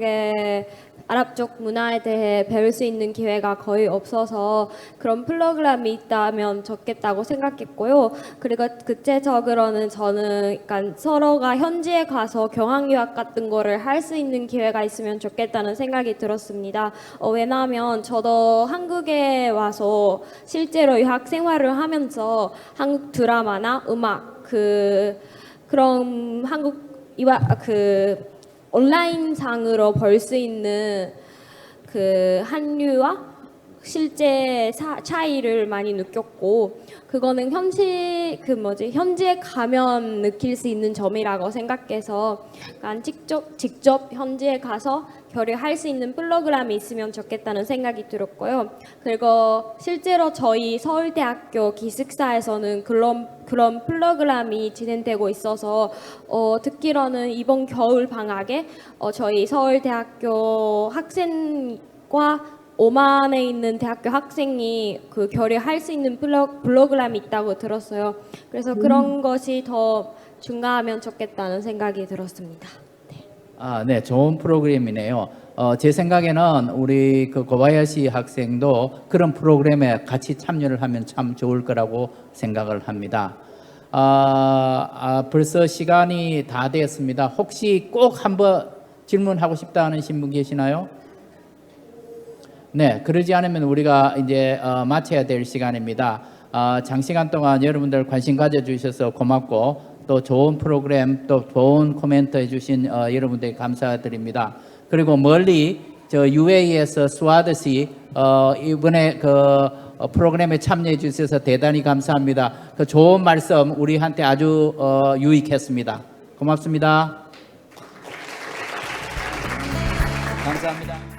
문화에 대해 배울 수 있는 기회가 거의 없어서 그런 프로그램이 있다면 좋겠다고 생각했고요. 그리고 구체적으로는 저는 약간 서로가 현지에 가서 교환유학 같은 거를 할 수 있는 기회가 있으면 좋겠다는 생각이 들었습니다. 왜냐하면 저도 한국에 와서 실제로 유학 생활을 하면서 한국 드라마나 음악 그런 온라인상으로 볼 수 있는 한류와 실제 차이를 많이 느꼈고 그거는 현지에 가면 느낄 수 있는 점이라고 생각해서 약간 직접 현지에 가서 교류할 수 있는 프로그램이 있으면 좋겠다는 생각이 들었고요. 그리고 실제로 저희 서울대학교 기숙사에서는 그런 프로그램이 진행되고 있어서 듣기로는 이번 겨울 방학에 저희 서울대학교 학생과 오만에 있는 대학교 학생이 교류할 수 있는 프로그램이 있다고 들었어요. 그래서 그런 것이 더 증가하면 좋겠다는 생각이 들었습니다. 네, 좋은 프로그램이네요. 제 생각에는 우리 고바야시 학생도 그런 프로그램에 같이 참여를 하면 참 좋을 거라고 생각을 합니다. 벌써 시간이 다 되었습니다. 혹시 꼭 한번 질문하고 싶다 하는 분 계시나요? 네, 그러지 않으면 우리가 이제 마쳐야 될 시간입니다. 장시간 동안 여러분들 관심 가져주셔서 고맙고 또 좋은 프로그램 또 좋은 코멘트 해주신 여러분들께 감사드립니다. 그리고 멀리 저 UAE에서 스와드시 이번에 프로그램에 참여해 주셔서 대단히 감사합니다. 그 좋은 말씀 우리한테 아주 유익했습니다. 고맙습니다. 감사합니다.